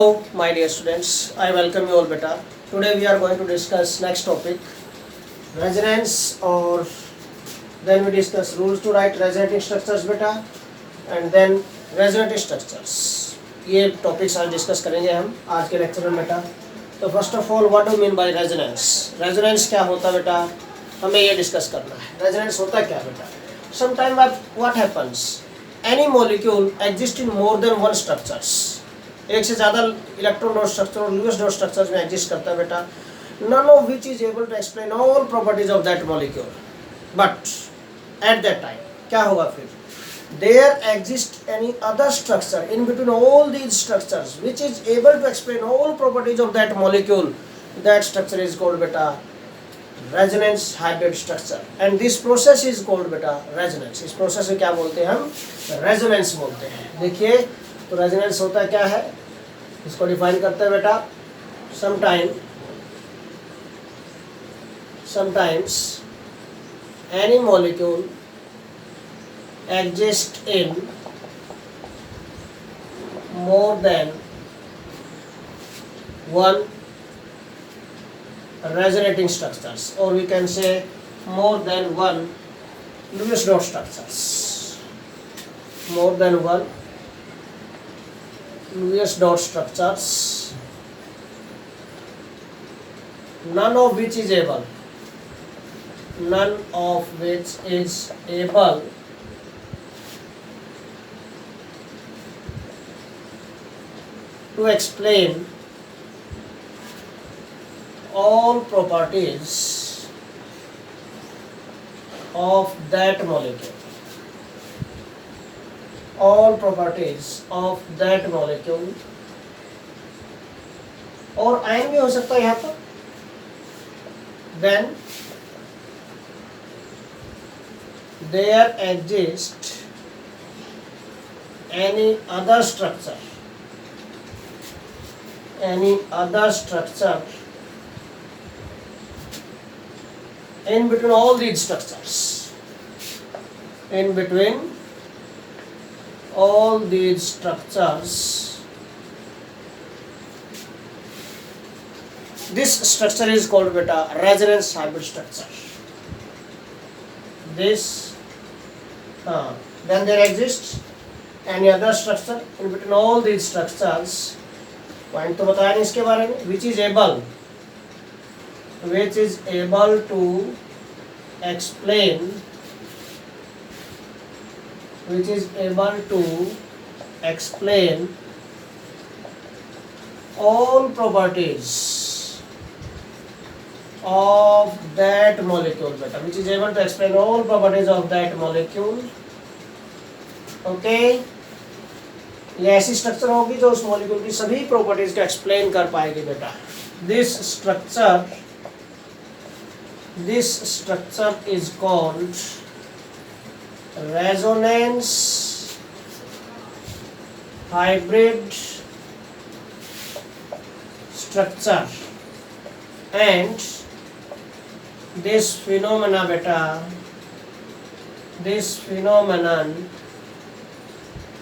Hello, my dear students. I welcome you all, beta. Today we are going to discuss next topic, resonance, or then we discuss rules to write resonating structures, beta, and then resonant structures. ये topics आज discuss करेंगे हम आज के lecture में, बेटा. तो first of all, what do mean by resonance? Resonance क्या होता है, बेटा? हमें ये डिस्कस करना है. रेजोनेंस होता क्या, बेटा? Sometime what happens, any molecule exist in more than one structures. एक से ज़्यादा इलेक्ट्रॉन डॉट स्ट्रक्चर और लुईस डॉट स्ट्रक्चर्स में एग्जिस्ट करता है, बेटा. None of which is able to explain all properties of that molecule. But at that time क्या होगा फिर? There exist any other structure in between all these structures which is able to explain all properties of that molecule. That structure is called, बेटा, resonance hybrid structure. And this process is called, बेटा, resonance. इस process को क्या बोलते हैं हम? Resonance बोलते हैं. देखिए, तो रेजोनेंस होता क्या है, इसको डिफाइन करते हैं, बेटा. Sometimes any molecule exist in more than one resonating structures, or we can say more than one Lewis dot structures. More than one Lewis dot structures, none of which is able to explain all properties of that molecule. All properties of that molecule. और ion भी हो सकता है यहाँ पर. Then there exists any other structure in between all these structures. In between all these structures, this structure is called, beta, resonance hybrid structure. Then there exists any other structure in between all these structures. Point तो बताया नहीं इसके बारे में. which is able to explain all properties of that molecule, beta. Which is able to explain all properties of that molecule. Okay, ये ऐसी structure होगी जो उस मॉलिक्यूल की सभी प्रॉपर्टीज को एक्सप्लेन कर पाएगी, बेटा. This structure is called resonance hybrid structure. And this phenomena, beta, this phenomenon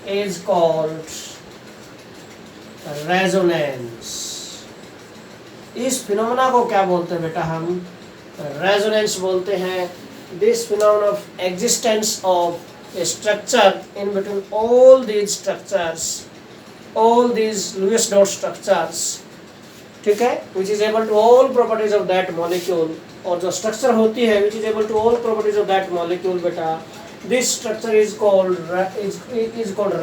is called resonance. इस फिनोमेना को क्या बोलते हैं, बेटा? हम रेजोनेंस बोलते हैं. This phenomena of existence of a structure in between all these structures, all these Lewis dot structures, ठीक है, which is able to all properties of that molecule. और जो स्ट्रक्चर होती है which is able to all properties of that molecule, बेटा, this structure is called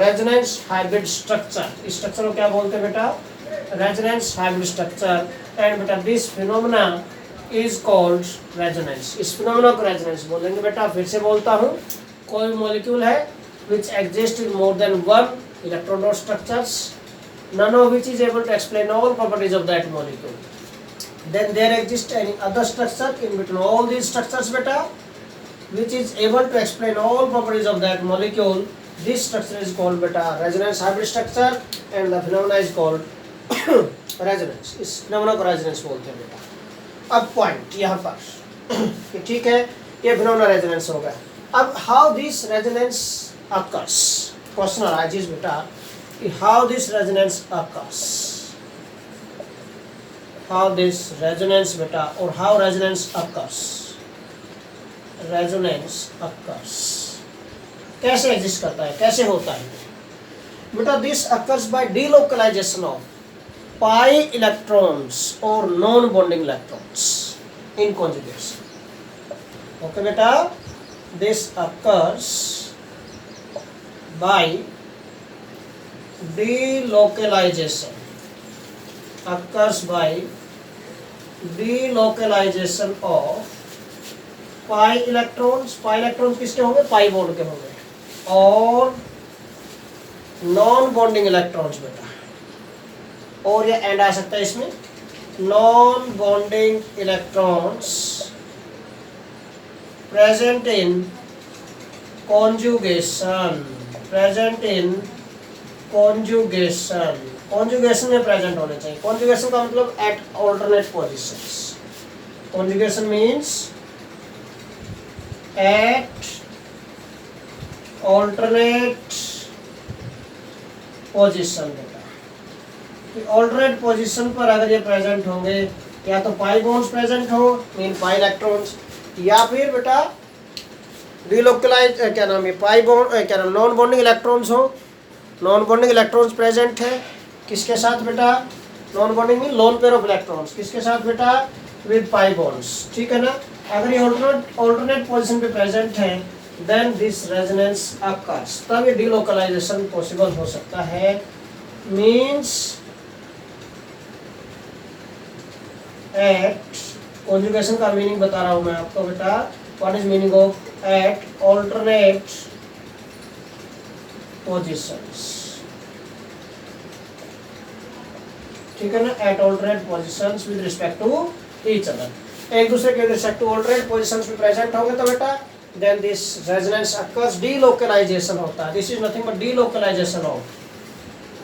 resonance hybrid structure. इस structure को क्या बोलते हैं, बेटा? Resonance hybrid structure. एंड बेटा, this phenomena is called resonance. इस फिनोमेना को रेजोनेंस बोलेंगे, बेटा. फिर से बोलता हूँ, कोई मॉलिक्यूल है which exist in more than one electron dot structures, none of which is able to explain all properties of that molecule. Then there exists any other structure in between all these structures, beta, which is able to explain all properties of that molecule. This structure is called, beta, resonance hybrid structure, and the phenomena is called resonance. इस phenomena को resonance बोलते हैं, बेटा. अब point यहाँ पर, ठीक है, ये फिनोमेना रेजोनेंस हो गया. अब how this resonance occurs, question arises, बेटा, कि how this resonance occurs. How this resonance बेटा, और how resonance occurs, resonance occurs कैसे एग्जिस्ट करता है, कैसे होता है बेटा? This occurs by delocalization of pi electrons और non bonding electrons in conjugation. Okay बेटा, this occurs by delocalization, occurs by delocalization of pi electrons, pi electrons किसके होंगे? पाई बॉन्ड के होंगे, और नॉन बॉन्डिंग इलेक्ट्रॉन्स बेटा, और ये एंड आ सकता है इसमें, non bonding electrons present in conjugation, present in conjugation, conjugation में प्रेजेंट होने चाहिए। कॉन्जुगेशन का मतलब at alternate positions, conjugation means at alternate position बेटा। ऑल्टरनेट पोजीशन पर अगर ये प्रेजेंट होंगे, या तो पाई बॉन्ड्स प्रेजेंट हो मीन पाई इलेक्ट्रॉन्स, या फिर बेटा डिलोकलाइज क्या नाम है, पाई बॉन्ड क्या नाम, नॉन बॉन्डिंग इलेक्ट्रॉन्स हो। नॉन बॉन्डिंग इलेक्ट्रॉन्स प्रेजेंट है किसके साथ बेटा? Non bonding mean lone pair of electrons, किसके साथ बेटा? विद पाई बॉन्ड्स, ठीक है ना। अगर ये ऑल्टरनेट पोजीशन पे प्रेजेंट है, देन दिस रेजोनेंस अकर्स, तब ये डिलोकलाइजेशन पॉसिबल हो सकता है। मींस एट, कॉन्जुगेशन का मीनिंग बता रहा हूं मैं आपको बेटा, what is meaning of at alternate positions, ठीक है ना, at alternate positions with respect to each other, एक दूसरे के रिस्पेक्ट टू ऑल्टरनेट पोजीशंस में प्रेजेंट होंगे तो बेटा then this resonance occurs, delocalisation होता है। This is nothing but delocalization of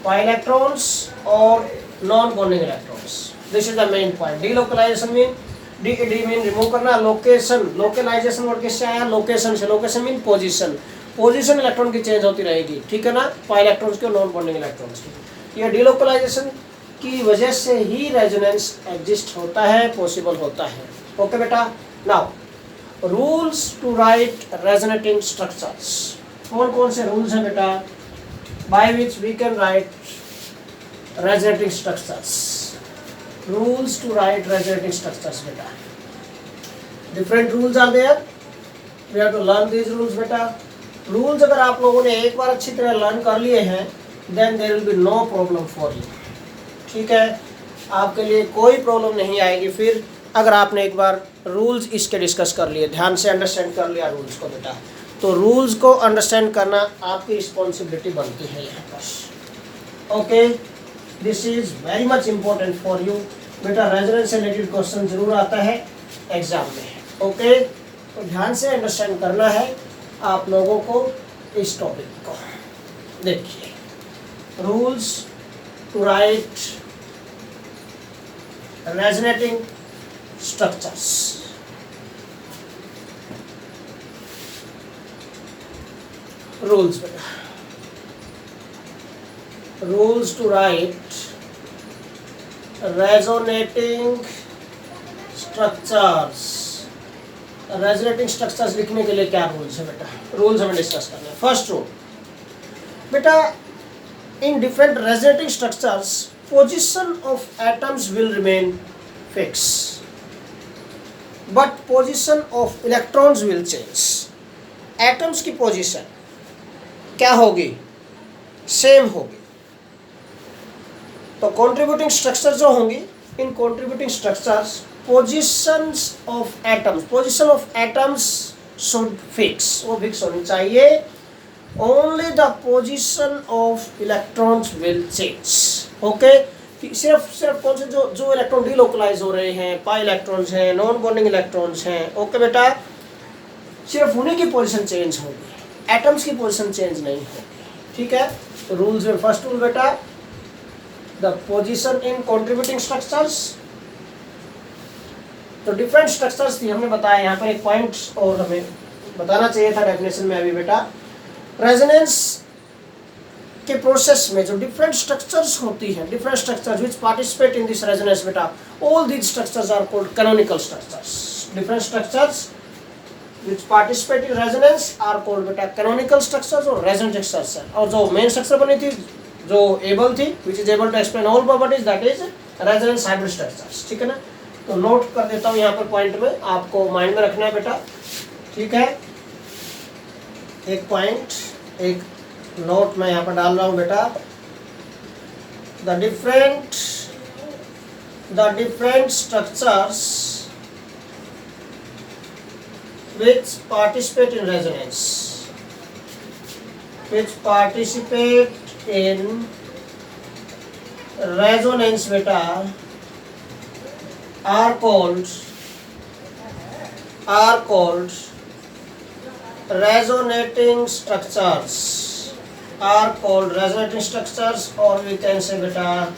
pi electrons और non bonding electrons, this is the main point. Delocalization mean de mean remove करना, location, localization word किससे आया? लोकेशन से। Location mean position, position electron की change होती रहेगी, ठीक है ना, पाई इलेक्ट्रॉन्स की और नॉन बॉन्डिंग इलेक्ट्रॉन्स की। ये डिलोकलाइजेशन की वजह से ही रेजोनेंस एग्जिस्ट होता है, पॉसिबल होता है। ओके बेटा, now rules to write resonating structures, कौन कौन से रूल्स हैं बेटा by which we can write resonating structures? Rules to write resonating structures बेटा, different rules are there, we have to learn these rules बेटा। रूल्स अगर आप लोगों ने एक बार अच्छी तरह लर्न कर लिए हैं, then there will be no problem for you, ठीक है, आपके लिए कोई प्रॉब्लम नहीं आएगी फिर अगर आपने एक बार रूल्स इसके डिस्कस कर लिए, ध्यान से अंडरस्टैंड कर लिया रूल्स को बेटा। तो रूल्स को अंडरस्टैंड करना आपकी रिस्पॉन्सिबिलिटी बनती है यहाँ पर। Okay, this is very much important for you बेटा, रेजोनेंस से रिलेटेड क्वेश्चन जरूर आता है एग्जाम में। ओके, तो ध्यान से अंडरस्टैंड करना है आप लोगों को इस टॉपिक को। देखिए, rules to write resonating structures. Rules बेटा, rules to write resonating structures. Resonating structures लिखने के लिए क्या रूल्स है बेटा? रूल्स हमें डिस्कस करना है। फर्स्ट रूल बेटा, in different resonating structures position of atoms will remain fix, but position of electrons will change. Atoms की पोजीशन क्या होगी? सेम होगी। तो कंट्रीब्यूटिंग स्ट्रक्चर जो होंगी, in contributing structures positions of atoms, position of atoms should fix, वो fix होनी चाहिए। Only the position of electrons will change. Okay, सिर्फ कौन से जो इलेक्ट्रॉन डिलोकलाइज हो रहे हैं, पाई इलेक्ट्रॉन्स हैं, नॉन बॉन्डिंग इलेक्ट्रॉन्स हैं, ओके बेटा, सिर्फ उन्हीं की पोजीशन चेंज होगी, एटम्स की पोजीशन चेंज नहीं होगी, ठीक है। तो रूल्स में फर्स्ट रूल बेटा, the position in contributing structures. तो डिफरेंट स्ट्रक्चर्स थी, हमने बताया। यहाँ पर एक पॉइंट और हमें बताना चाहिए था डेफिनेशन में अभी बेटा, रेजोनेंस के प्रोसेस में जो डिफरेंट स्ट्रक्चर्स होती हैं, different structures which participate in this resonance बेटा, all these structures are called canonical structures. Different structures which participate in resonance are called बेटा कैनोनिकल स्ट्रक्चर्स और रेजोनेंट स्ट्रक्चर। और जो मेन स्ट्रक्चर बनी थी, जो एबल थी, which is able to explain all properties, that is resonance hybrid structures. ठीक है ना, तो नोट कर देता हूँ यहाँ पर पॉइंट में, आपको माइंड में रखना है बेटा। ठीक है, एक पॉइंट, एक नोट मैं यहाँ पर डाल रहा हूँ बेटा। The different structures which participate in resonance, beta are called resonating structures, or we can say beta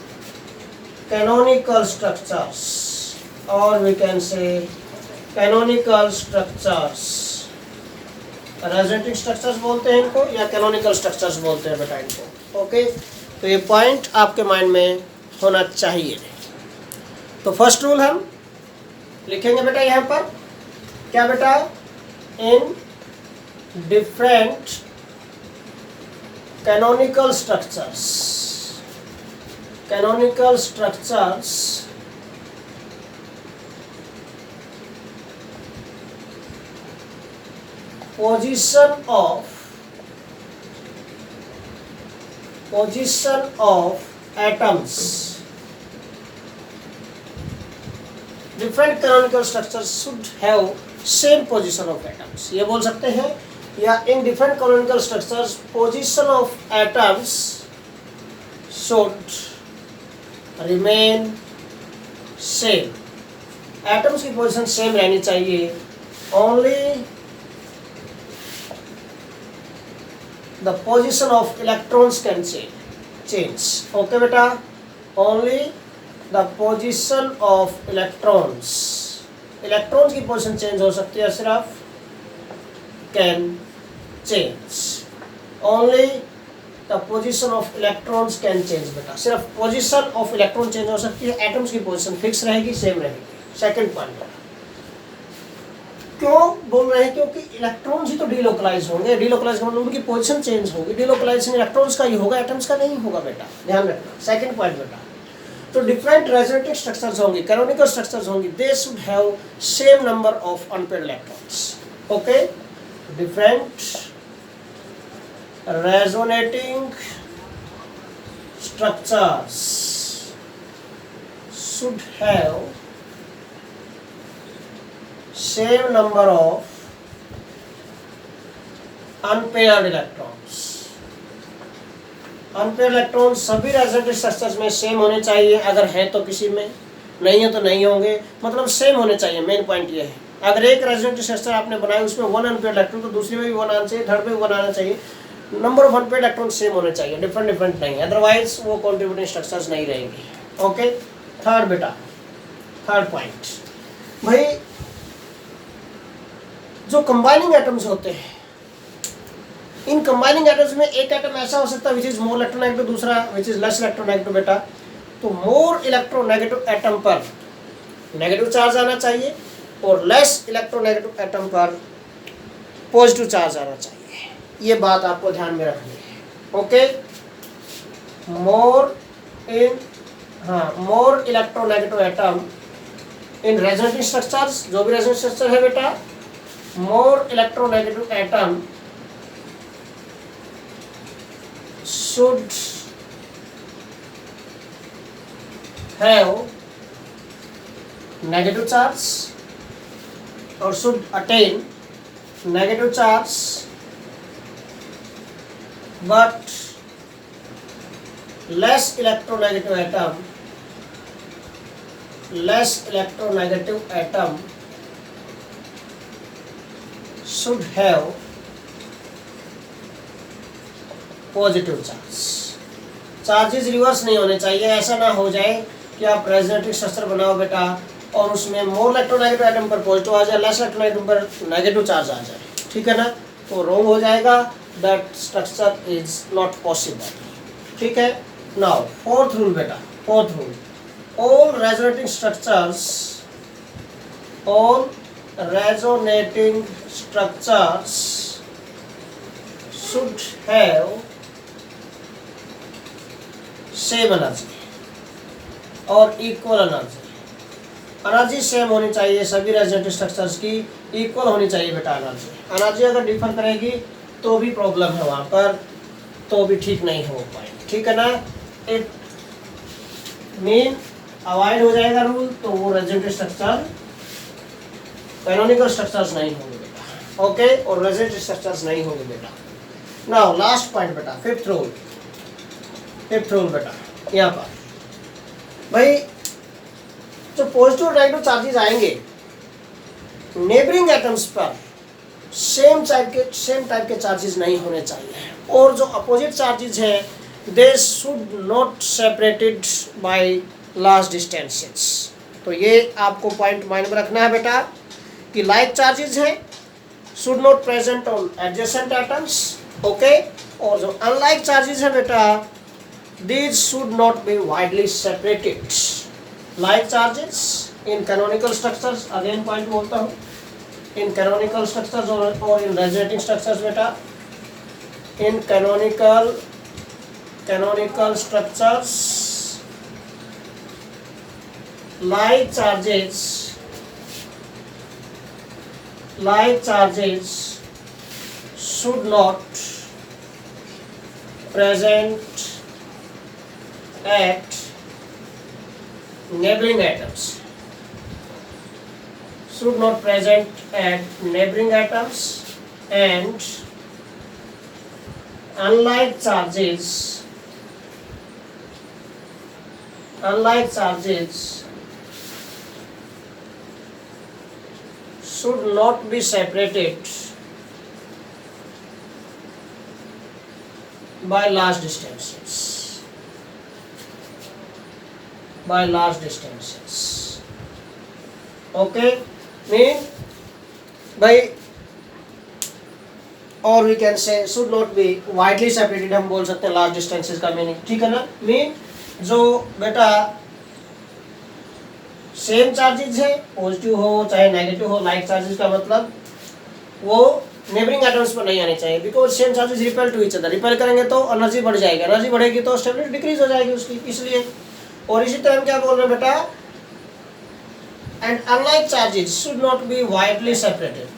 canonical structures, or we can say canonical structures. Resonating structures बोलते हैं इनको, या कैनोनिकल स्ट्रक्चर्स बोलते हैं बेटा इनको। ओके, तो ये पॉइंट आपके माइंड में होना चाहिए। तो फर्स्ट रूल हम लिखेंगे बेटा यहाँ पर, क्या बेटा, in different canonical structures position of atoms, different canonical structures should have same position of atoms। ये बोल सकते हैं, या in different canonical structures position of atoms should remain same। atoms की पोजीशन सेम रहनी चाहिए। only the position of electrons can change। okay बेटा, only the position of electrons की पोजीशन चेंज हो सकती है सिर्फ, can change, only the position of electrons can change बेटा, सिर्फ पोजीशन ऑफ इलेक्ट्रॉन चेंज हो सकती है, एटम्स की पोजीशन फिक्स रहेगी, सेम रहेगी। सेकंड पॉइंट क्यों बोल रहे हैं, क्योंकि इलेक्ट्रॉन्स ही तो डीलोकलाइज होंगे, डीलोकलाइज का मतलब उनकी पोजीशन चेंज होगी, डीलोकलाइजेशन इलेक्ट्रॉन्स का ही होगा, एटम्स का नहीं होगा बेटा, ध्यान रखना। सेकंड पॉइंट बेटा, तो डिफरेंट रेजोनेटिंग स्ट्रक्चर्स होंगी, कैनोनिकल स्ट्रक्चर्स होंगी, they should have same number of unpaired electrons. Okay, different resonating structures should have same number of unpaired electrons। Unpaired electron सभी रेजोनेटिव स्ट्रक्चर्स में सेम होने चाहिए, अगर है तो किसी में, नहीं है तो नहीं होंगे, मतलब सेम होने चाहिए। मेन पॉइंट ये है, अगर एक रेजोनेटिव स्ट्रक्चर आपने बनाया उसमें 1 अनपेयर इलेक्ट्रॉन, तो दूसरी में भी 1 आना चाहिए, थर्ड में भी 1 आना चाहिए, number of unpaired electron same होने चाहिए, डिफरेंट नहीं, अदरवाइज वो कॉन्ट्रीब्यूटिंग स्ट्रक्चर्स नहीं रहेंगी। ओके, थर्ड बेटा, थर्ड पॉइंट भाई, जो कंबाइनिंग एटम्स होते हैं, इन कंबाइनिंग एटम्स में एक एटम ऐसा हो सकता है विच इज मोर इलेक्ट्रोनेगेटिव, दूसरा विच इज लेस इलेक्ट्रोनेगेटिव बेटा। तो मोर इलेक्ट्रोनेगेटिव एटम पर नेगेटिव चार्ज आना चाहिए और लेस इलेक्ट्रोनेगेटिव एटम पर पॉजिटिव चार्ज आना चाहिए, ये बात आपको ध्यान में रखनी है। Okay, more electronegative atom in resonating structures, जो भी रेजोनेटिव स्ट्रक्चर है बेटा, more electronegative atom should have negative charge or should attain negative charge, but less electronegative atom should have positive charge. Charges reverse नहीं होने चाहिए, ऐसा ना हो जाए कि आप रेजोनेटिव स्ट्रक्चर बनाओ बेटा और उसमें मोर इलेक्ट्रोनेगेटिव एटम पर पॉजिटिव आ जाए, लेस इलेक्ट्रोनेगेटिव पर नेगेटिव चार्ज आ जाए, ठीक है ना, तो रॉन्ग हो जाएगा, that structure is not possible. ठीक है। नाउ फोर्थ रूल बेटा, fourth rule, all resonating structures should have same energy और equal energy। एनर्जी सेम होनी चाहिए, सभी रेजोनेटिव स्ट्रक्चर्स की इक्वल होनी चाहिए बेटा। एनर्जी अगर डिफर करेगी तो भी प्रॉब्लम है वहाँ पर, तो भी ठीक नहीं हो पाएगी, ठीक है ना। इट मीन अवॉइड हो जाएगा रूल, तो वो रेजोनेटिव स्ट्रक्चर कैनोनिकल स्ट्रक्चर्स नहीं होंगे बेटा, ओके, और रेजोनेटिव स्ट्रक्चर्स नहीं होंगे बेटा। नाउ लास्ट पॉइंट बेटा, फिफ्थ रूल, फिफ्थ रूल बेटा, यहाँ पर भाई जो पॉजिटिव और नेगेटिव चार्जेस आएंगे नेबरिंग एटम्स पर सेम टाइप के चार्जेस नहीं होने चाहिए, और जो अपोजिट चार्जेस हैं they should not separated by large distances. तो ये आपको पॉइंट माइंड में रखना है बेटा कि लाइक चार्जेस हैं should not present on adjacent atoms, okay, और जो अनलाइक चार्जेस हैं बेटा these should not be widely separated. Like charges in canonical structures, again point बोलता हूँ, इन कैनोनिकल स्ट्रक्चर्स और इन रेजोनेटिंग स्ट्रक्चर्स बेटा, in canonical structures like charges should not present at neighboring atoms, should not present at neighboring atoms, and unlike charges should not be separated by large distances, okay, mean by, or we can say should not be widely separated, हम बोल सकते हैं large distances का meaning, ठीक है ना। Mean जो बेटा सेम चार्जेस है, पॉजिटिव हो चाहे नेगेटिव हो, लाइक चार्जेस का मतलब वो नेबरिंग एटम्स पर नहीं आने चाहिए, because same charges repel to each other, repel करेंगे तो एनर्जी बढ़ जाएगी, एनर्जी बढ़ेगी तो स्टेबिलिटी डिक्रीज हो जाएगी उसकी, इसलिए। और इसी टाइम क्या बोल रहे हैं बेटा, and unlike charges should not be widely separated,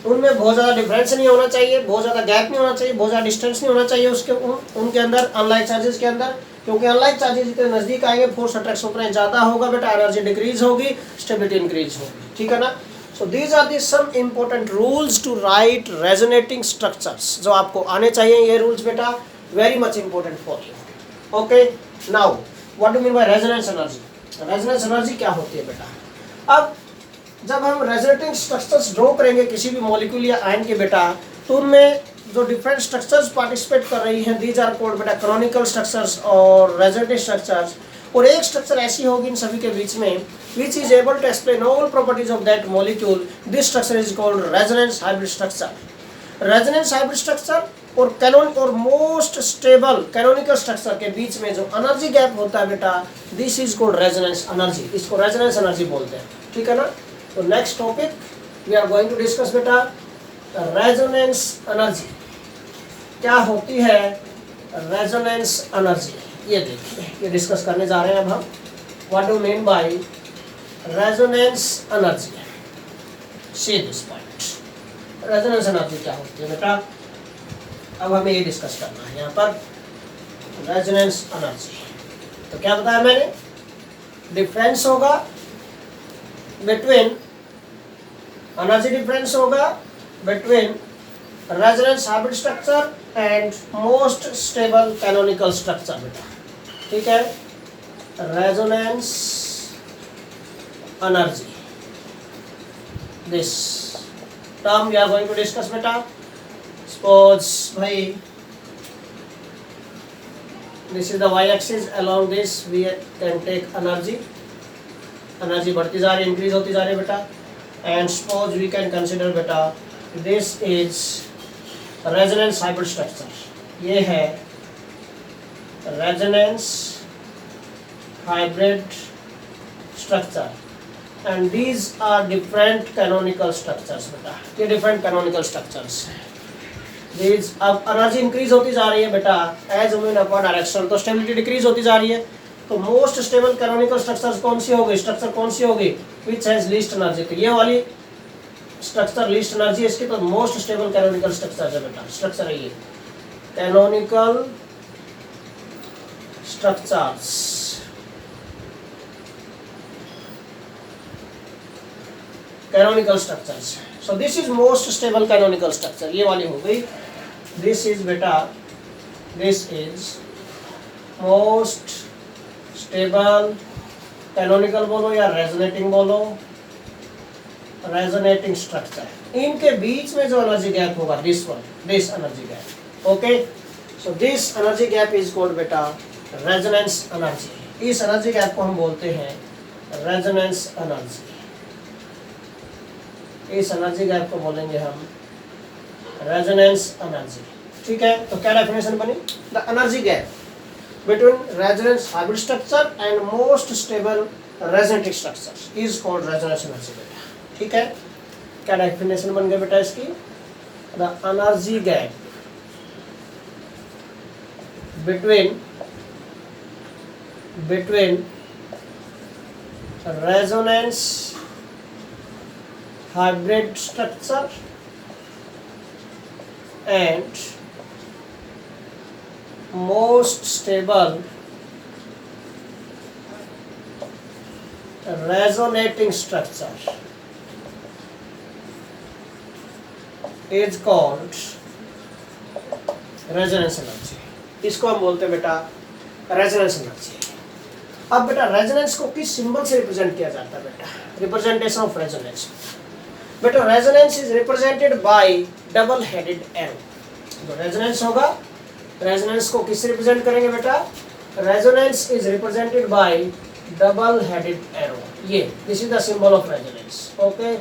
उनमें बहुत ज़्यादा डिफरेंस नहीं होना चाहिए, बहुत ज़्यादा गैप नहीं होना चाहिए, बहुत ज़्यादा डिस्टेंस नहीं होना चाहिए उसके उनके अंदर, अनलाइक चार्जेस के अंदर, क्योंकि अनलाइक चार्जेस जितने नज़दीक आएंगे फोर्स अट्रैक्शन उतना ज़्यादा होगा बेटा, एनर्जी डिक्रीज होगी, स्टेबिलिटी इंक्रीज होगी, ठीक है ना। So these are the some important rules to write resonating structures, जो आपको आने चाहिए ये रूल्स बेटा, very much important for you, okay. Now what do mean by resonance energy, resonance energy क्या होती है बेटा। अब जब हम रेजोनेटिंग स्ट्रक्चर्स ड्रॉ करेंगे किसी भी मॉलिक्यूल या आयन के बेटा, तो उनमें जो डिफरेंट स्ट्रक्चर्स पार्टिसिपेट कर रही हैं दीज आर कॉल्ड बेटा कैनोनिकल स्ट्रक्चर्स और रेजोनेटिंग स्ट्रक्चर्स, और एक स्ट्रक्चर ऐसी होगी इन सभी के बीच में which is able to explain all properties of that molecule, this structure is called resonance hybrid structure. Resonance hybrid structure और कैनोनिक और मोस्ट स्टेबल कैनोनिकल स्ट्रक्चर के बीच में जो एनर्जी गैप होता है बेटा, this is called resonance energy, इसको रेजोनेंस एनर्जी बोलते हैं, ठीक है ना। तो next topic we are going to discuss बेटा रेजोनेंस एनर्जी, क्या होती है रेजोनेंस एनर्जी, ये देखिए, ये डिस्कस करने जा रहे हैं अब हम। What do mean by resonance energy, see this point, resonance energy क्या होती है बेटा, अब हमें ये डिस्कस करना है यहाँ पर रेजोनेंस एनर्जी। तो क्या बताया मैंने, डिफरेंस होगा बिटवीन, एनर्जी डिफरेंस होगा between resonance hybrid structure and most stable canonical structure बेटा, ठीक है। Resonance energy, this term we are going to discuss बेटा। सपोज भाई this is the Y axis, along this we can take energy, energy बढ़ती जा रही है, increase होती जा रही है बेटा, and suppose we can consider बेटा this is resonance hybrid structure. ये है resonance hybrid structure and these are different canonical structures. बेटा ये डिफरेंट कैनोनिकल स्ट्रक्चर्स दीज। अब एनर्जी इंक्रीज होती जा रही है बेटा as move in upward direction, तो स्टेबिलिटी डिक्रीज होती जा रही है। तो मोस्ट स्टेबल कैनोनिकल स्ट्रक्चर्स कौन सी होगी, स्ट्रक्चर कौन सी होगी, विच हैज लीस्ट एनर्जी। तो ये वाली स्ट्रक्चर लीस्ट एनर्जी इसकी, तो मोस्ट स्टेबल कैनोनिकल स्ट्रक्चर है बेटा, स्ट्रक्चर है ये canonical structures. Canonical structures, so this is most stable canonical structure, ये वाली हो गई। दिस इज बेटा, this is most stable canonical बोलो या रेजोनेटिंग बोलो, रेजोनेटिंग स्ट्रक्चर। इनके बीच में जो एनर्जी गैप होगा this one, this energy gap, okay. So this energy gap is called बेटा रेजोनेंस एनर्जी। इस एनर्जी गैप को हम बोलते हैं रेजोनेंस एनर्जी। इस एनर्जी गैप को बोलेंगे हम रेजोनेंस एनर्जी, ठीक है। तो क्या डेफिनेशन बनी, the energy gap between resonance hybrid structure and most stable resonating structure is called resonance energy बेटा, ठीक है। क्या डेफिनेशन बन गया बेटा इसकी, the energy gap between resonance hybrid structure and most stable resonating structure is called resonance energy। इसको हम बोलते हैं बेटा रेजोनेंस एनर्जी। अब बेटा रेजोनेंस को किस सिंबल से रिप्रेजेंट किया जाता है बेटा, रिप्रेजेंटेशन ऑफ रेजोनेंस। बेटा resonance is represented by double headed arrow. जो रेजोनेंस होगा, रेजोनेंस को किससे रिप्रेजेंट करेंगे बेटा, resonance is represented by double headed arrow. ये this is the symbol of resonance, okay.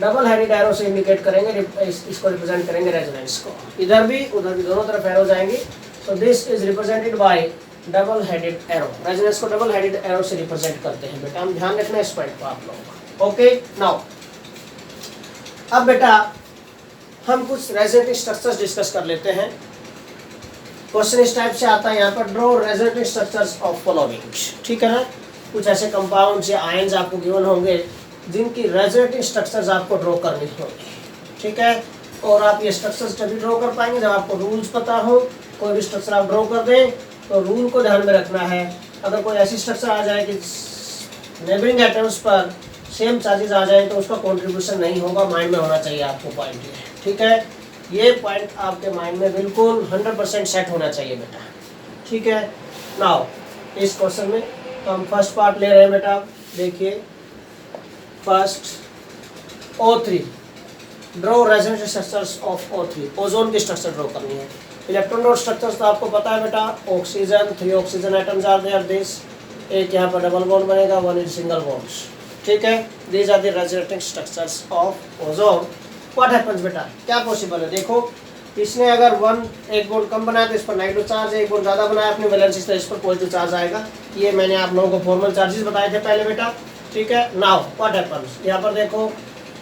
Double headed arrow से इंडिकेट करेंगे, इसको रिप्रेजेंट करेंगे रेजोनेंस को। इधर भी उधर भी दोनों तरफ एरो जाएंगी। So this is represented by double headed arrow. Resonance को डबल हेडेड एरो से रिप्रेजेंट करते हैं बेटा, हम ध्यान रखना इस पॉइंट को आप लोगों का, ओके। नाउ अब बेटा हम कुछ रेजोनेटिंग स्ट्रक्चर्स डिस्कस कर लेते हैं। क्वेश्चन इस टाइप से आता है यहाँ पर, draw resonating structures of following, ठीक है ना। कुछ ऐसे कंपाउंड्स या आयंस आपको गिवन होंगे जिनकी रेजोनेटिंग स्ट्रक्चर्स आपको ड्रॉ करनी होगी, ठीक है। और आप ये स्ट्रक्चर्स तभी ड्रॉ कर पाएंगे जब आपको रूल्स पता हो। कोई भी स्ट्रक्चर आप ड्रॉ कर दें तो रूल को ध्यान में रखना है। अगर कोई ऐसी स्ट्रक्चर आ जाए कि नेबरिंग एटम्स पर सेम चार्जेस आ जाए तो उसका कॉन्ट्रीब्यूशन नहीं होगा, माइंड में होना चाहिए आपको पॉइंट ये, ठीक है। ये पॉइंट आपके माइंड में बिल्कुल 100% सेट होना चाहिए बेटा, ठीक है। नाउ इस क्वेश्चन में हम फर्स्ट पार्ट ले रहे हैं बेटा, देखिए first O3, draw resonating structures of O3। Ozone की स्ट्रक्चर ड्रॉ करनी है। इलेक्ट्रॉन डॉट स्ट्रक्चर्स तो आपको पता है बेटा, oxygen 3 oxygen atoms are there, this एक यहाँ पर डबल बॉन्ड बनेगा, 1 इज सिंगल बॉन्ड्स, ठीक है। These are the resonating structures of ozone. What happens बेटा, क्या पॉसिबल है, देखो इसने अगर एक बॉन्ड कम बनाया तो इस पर नेगेटिव चार्ज है, एक बॉन्ड ज़्यादा बनाया अपनी वैलेंसी तो इस पर पॉजिटिव चार्ज आएगा। ये मैंने आप लोगों को फॉर्मल चार्जेस बताए थे पहले बेटा, ठीक है। नाउ व्हाट हैपेंस, यहाँ पर देखो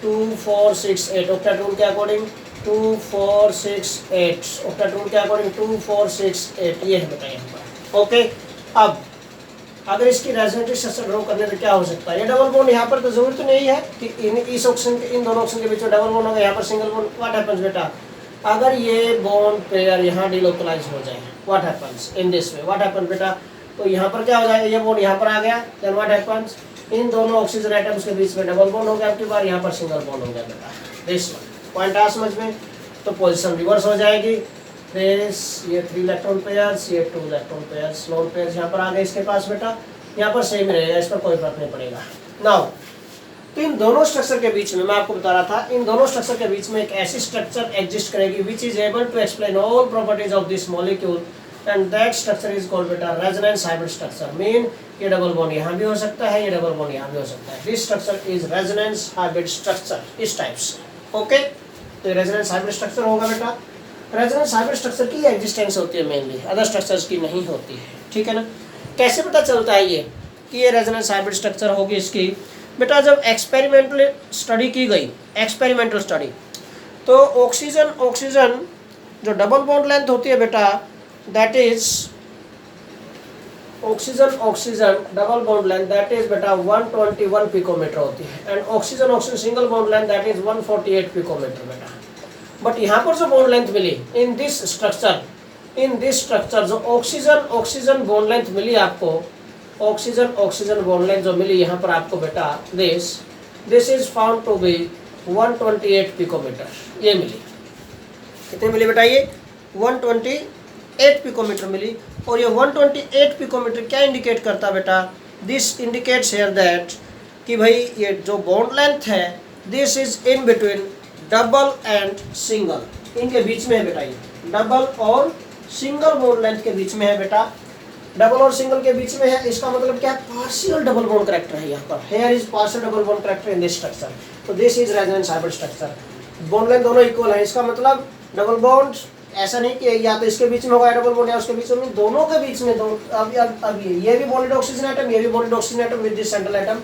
2 4 6 8 ऑक्टेट रूल के अकॉर्डिंग 2 4 6 8 ऑक्टेट रूल के अकॉर्डिंग 2 4 6 8 ये है बेटा यहाँ पर, ओके। अब अगर इसकी रेजोनेटिंग स्ट्रक्चर ड्रॉ करने में क्या हो सकता है, ये डबल बॉन्ड यहाँ पर तो जरूरत नहीं है कि इस ऑक्सीजन के इन दोनों ऑक्सीजन के बीच में डबल बॉन्ड होगा, यहाँ पर सिंगल बॉन्ड। व्हाट हैपेंस बेटा, अगर ये बॉन्ड पेयर यहाँ डिलोकलाइज हो जाए, what happens in this way, what happens बेटा, तो यहाँ पर क्या हो जाएगा, ये बॉन्ड यहाँ पर आ गया, देन व्हाट हैपेंस, इन दोनों ऑक्सीजन एटम्स के बीच में डबल बॉन्ड हो गया, आपकी बार यहाँ पर सिंगल बॉन्ड हो गया बेटा, दिस वन पॉइंट आ समझ में। तो पोजीशन रिवर्स हो जाएगी, दिस ये 3 इलेक्ट्रॉन पेयर्स, ये 2 इलेक्ट्रॉन पेयर्स, लोन पेयर्स यहाँ पर आ गए इसके पास बेटा, यहाँ पर सेम रहेगा, इस पर कोई फर्क नहीं पड़ेगा। नाउ तो इन दोनों स्ट्रक्चर के बीच में मैं आपको बता रहा था, इन दोनों स्ट्रक्चर के बीच में एक ऐसी स्ट्रक्चर एग्जिस्ट करेगी which is able to explain all properties of this molecule and that structure is called बेटा रेजोनेंस हाइब्रिड स्ट्रक्चर। मीन ये डबल बॉन्ड यहाँ भी हो सकता है, ये डबल बॉन्ड यहाँ भी हो सकता है। This structure is resonance hybrid structure, इस टाइप से, ओके। तो ये रेजोनेंस हाइब्रिड स्ट्रक्चर होगा बेटा। रेजोनेंस हाइब्रिड स्ट्रक्चर की एग्जिस्टेंस होती है मेनली, अदर स्ट्रक्चर्स की नहीं होती है, ठीक है ना। कैसे पता चलता है ये कि ये रेजोनेंस हाइब्रिड स्ट्रक्चर होगी इसकी? बेटा जब एक्सपेरिमेंटल स्टडी की गई, एक्सपेरिमेंटल स्टडी, तो ऑक्सीजन जो डबल बॉन्ड लेंथ होती है बेटा, that is oxygen double bond length that is बेटा 121 पिकोमीटर होती है, and oxygen single bond length that is 148 picometre बेटा। बट यहाँ पर जो बॉन्ड लेंथ मिली इन दिस स्ट्रक्चर जो ऑक्सीजन बॉन्ड लेंथ मिली आपको, ऑक्सीजन बॉन्ड लेंथ जो मिली यहाँ पर आपको बेटा, this is found to be 128 picometre, ये मिली। कितने मिली बेटा? ये 128 पिकोमीटर मिली। और ये 128 पिकोमीटर क्या इंडिकेट करता बेटा? दिस इंडिकेट्स हियर दैट कि भाई ये जो बॉन्ड लेंथ है, this is in between double and single, इनके बीच में है बेटा। ये डबल और सिंगल बॉन्ड लेंथ के बीच में है बेटा, डबल और सिंगल के बीच में है। इसका मतलब क्या है? पार्शियल डबल बॉन्ड कैरेक्टर है यहाँ पर। Here is partial double bond character in this structure, तो this is resonance hybrid structure. Bond length दोनों इक्वल है, इसका मतलब डबल बॉन्ड ऐसा नहीं कि या तो इसके बीच में होगा डबल बॉन्ड या उसके बीच में, दोनों के बीच में। अब ये भी बॉन्डेड ऑक्सीजन एटम, ये भी bonded oxygen atom with this central atom,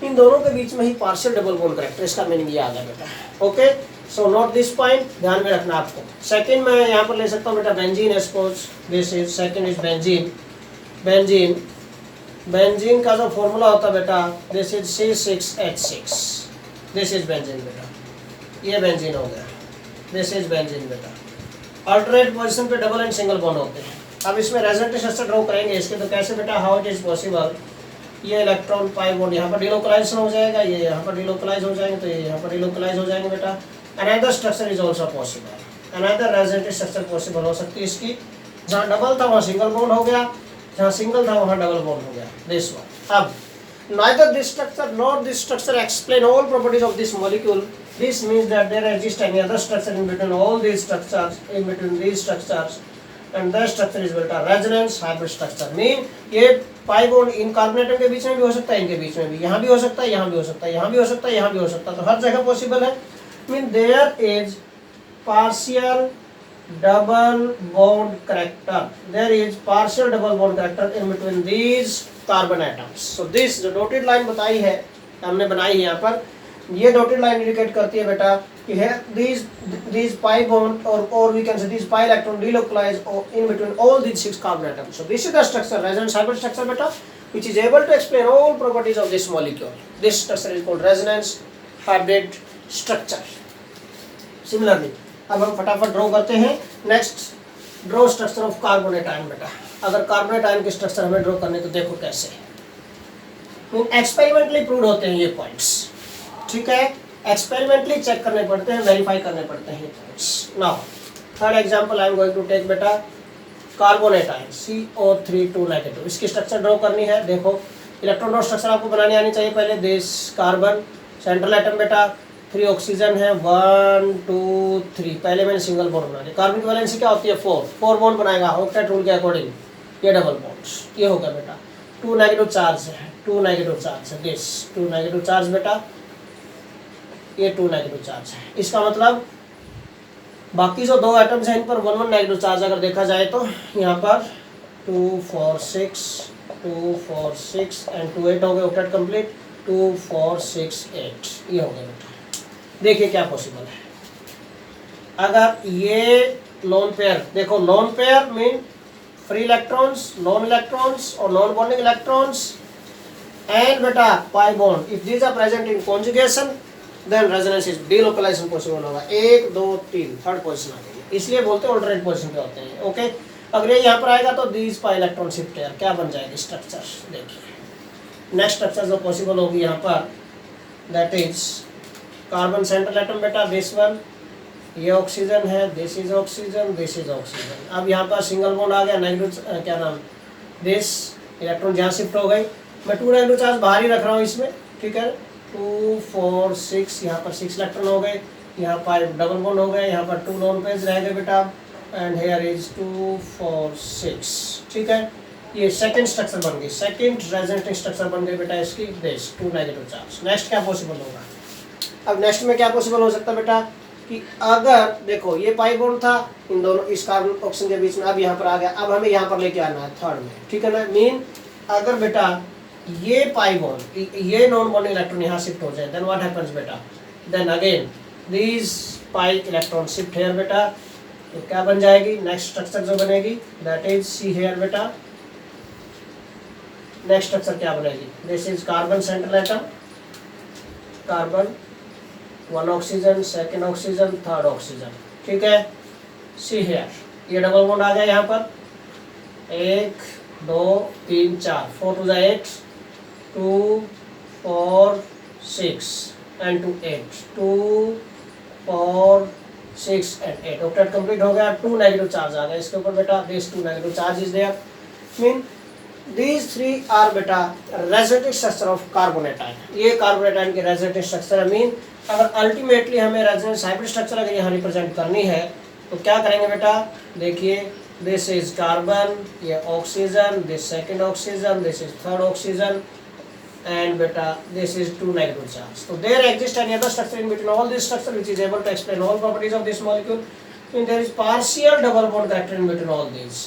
इन दोनों के बीच में ही पार्शियल डबल बॉन्ड कैरेक्टर, इसका मीनिंग ये आ गया बेटा। Okay, so note this point, ध्यान में रखना आपको। सेकंड मैं यहाँ पर ले सकता हूँ बेटा benzene, suppose this is second is benzene का जो फॉर्मूला होता है बेटा, this is C6H6, this is benzene बेटा, ये बेंजीन हो गया, दिस इज बेंजीन बेटा। अल्टरनेट पोजीशन पे डबल एंड सिंगल बॉन्ड होते हैं। अब इसमें रेजोनेंस स्ट्रक्चर ड्रॉ करेंगे इसके, तो कैसे बेटा? How it is possible? ये इलेक्ट्रॉन पाई बॉन्ड यहाँ पर डिलोकलाइजेशन हो जाएगा, ये यहाँ पर डिलोकलाइज हो जाएंगे, तो ये यहाँ पर डिलोकलाइज हो जाएंगे बेटा। Another structure is also possible, another resonance structure possible हो सकती है इसकी, जहाँ डबल था वहाँ सिंगल बॉन्ड हो गया, जहाँ सिंगल था वहाँ डबल बॉन्ड हो गया, दिस वन। अब neither this structure nor this structure explain all properties of this molecule. This means that there exists any other structure in between all these structures, in between these structures, and that structure is built a resonance hybrid structure. Mean ये pi bond in carbon atom के बीच में भी हो सकता है, इनके बीच में भी, यहाँ भी हो सकता है, यहाँ भी हो सकता है, यहाँ भी हो सकता है, यहाँ भी हो सकता है, तो हर जगह पॉसिबल है। Mean there is partial double bond character, there is partial double bond character in between these carbon atoms. So this जो डॉटेड लाइन बताई है, हमने बनाई है यहाँ पर, ये डॉटेड लाइन इंडिकेट करती है बेटा कि है these pi bond or we can say these pi electron delocalize in between all these 6 carbon atoms. So this is the structure, resonance hybrid structure बेटा, which is able to explain all properties of this molecule. This structure is called resonance hybrid structure. Similarly, अब हम फटाफट draw करते हैं। Next, draw structure of carbonate ion बेटा। अगर carbonate ion के structure हमें ड्रॉ करने तो देखो कैसे, एक्सपेरिमेंटली प्रूव होते हैं ये पॉइंट्स, ठीक है, एक्सपेरिमेंटली चेक करने पड़ते हैं, वेरीफाई करने पड़ते हैं ये points. Now third example I am going to take बेटा कार्बोनेट आयन CO3 इसकी स्ट्रक्चर ड्रॉ करनी है। देखो इलेक्ट्रॉन ड्रॉ स्ट्रक्चर आपको बनानी आनी चाहिए पहले। दिस कार्बन सेंट्रल एटम बेटा, 3 ऑक्सीजन है, 1 2 3, पहले मैंने सिंगल बॉन्ड बना लिया। कार्बन की वैलेंसी क्या होती है? 4 बॉन्ड बनाएगा ऑक्टेट रूल के अकॉर्डिंग, ये डबल बॉन्ड्स, ये हो गया बेटा। 2 नेगेटिव चार्ज है, 2 नेगेटिव चार्ज है, दिस 2 नेगेटिव चार्ज बेटा, ये 2 नेगेटिव चार्ज है। इसका मतलब बाकी जो 2 एटम्स हैं इन पर 1 1 नेगेटिव चार्ज अगर देखा जाए तो यहाँ पर 2 4 6 2 4 6 एंड 2 8 हो गए, ऑक्टेट कंप्लीट, 2 4 6 8, ये हो गया बेटा। देखिए क्या पॉसिबल है। अगर ये लोन पेयर, देखो lone pair mean free electrons, non electrons और नॉन बॉन्डिंग इलेक्ट्रॉन्स, एंड बेटा pi bond, if these are present in conjugation then resonance is delocalisation possible होगा। 1 2 3 थर्ड पोजीशन आ गई, इसलिए बोलते हैं ऑल्टरनेट पोजीशन पे होते हैं। ओके, अगर ये यहाँ पर आएगा तो these pi electron shift pair क्या बन जाएगी स्ट्रक्चर। देखिए नेक्स्ट स्ट्रक्चर जो पॉसिबल होगी यहाँ पर, that is carbon central atom बेटा, दिस वन, ये ऑक्सीजन है, this is oxygen, this is oxygen. अब यहाँ पर सिंगल बॉन्ड आ गया, नेगेटिव क्या नाम, दिस इलेक्ट्रॉन जहाँ शिफ्ट हो गई। मैं 2 नेगेटिव चार्ज बाहर ही रख रहा हूँ इसमें, ठीक है। 2 4 6, यहाँ पर 6 इलेक्ट्रॉन हो गए, यहाँ पर डबल बॉन्ड हो गए, यहाँ पर 2 लोन पेज रह गए बेटा, एंड हेयर इज 2 4 6, ठीक है। ये सेकंड स्ट्रक्चर बन गई, सेकंड रेजोनेटिंग स्ट्रक्चर बन गई बेटा इसकी, दिस 2 नेगेटिव चार्ज। नेक्स्ट क्या पॉसिबल होगा? अब नेक्स्ट में क्या पॉसिबल हो सकता है बेटा, कि अगर देखो ये पाई बॉन्ड था इन दोनों इस कार्बन ऑक्सीजन के बीच में, अब यहाँ पर आ गया, अब हमें यहाँ पर लेके आना है थर्ड में, ठीक है ना। मीन अगर बेटा ये पाई बॉन्ड, ये नॉन बॉन्डिंग इलेक्ट्रॉन यहाँ शिफ्ट हो जाए, देन व्हाट हैपेंस बेटा, then again this pi electron shift here बेटा, तो क्या बन जाएगी नेक्स्ट स्ट्रक्चर जो बनेगी, दैट इज सी हेयर बेटा। नेक्स्ट स्ट्रक्चर क्या बनेगी, this is carbon central atom, carbon, one oxygen, second oxygen, third oxygen, ठीक है। सी हेयर, ये डबल बॉन्ड आ गया यहाँ पर, 1 2 3 4, 4 to 8, 2 4 6 and 2 8, 2 4 6 and 8, octet complete हो गया। 2 नेगेटिव चार्ज आ गया इसके ऊपर बेटा, this 2 negative charge is there, mean these 3 are बेटा रेजोनेटिव स्ट्रक्चर ऑफ कार्बोनेटाइन, ये कार्बोनेटाइन के रेजोनेटिव स्ट्रक्चर है। मीन अगर अल्टीमेटली हमें रेजोनेंस हाइब्रिड स्ट्रक्चर अगर यहाँ रिप्रेजेंट करनी है तो क्या करेंगे बेटा, देखिए दिस इज कार्बन, ये oxygen, this second oxygen, this is third oxygen, and beta this is 2 negative charge. So there exists any other structure in between all these structure which is able to explain all properties of this molecule. And there is partial double bond character in between all these.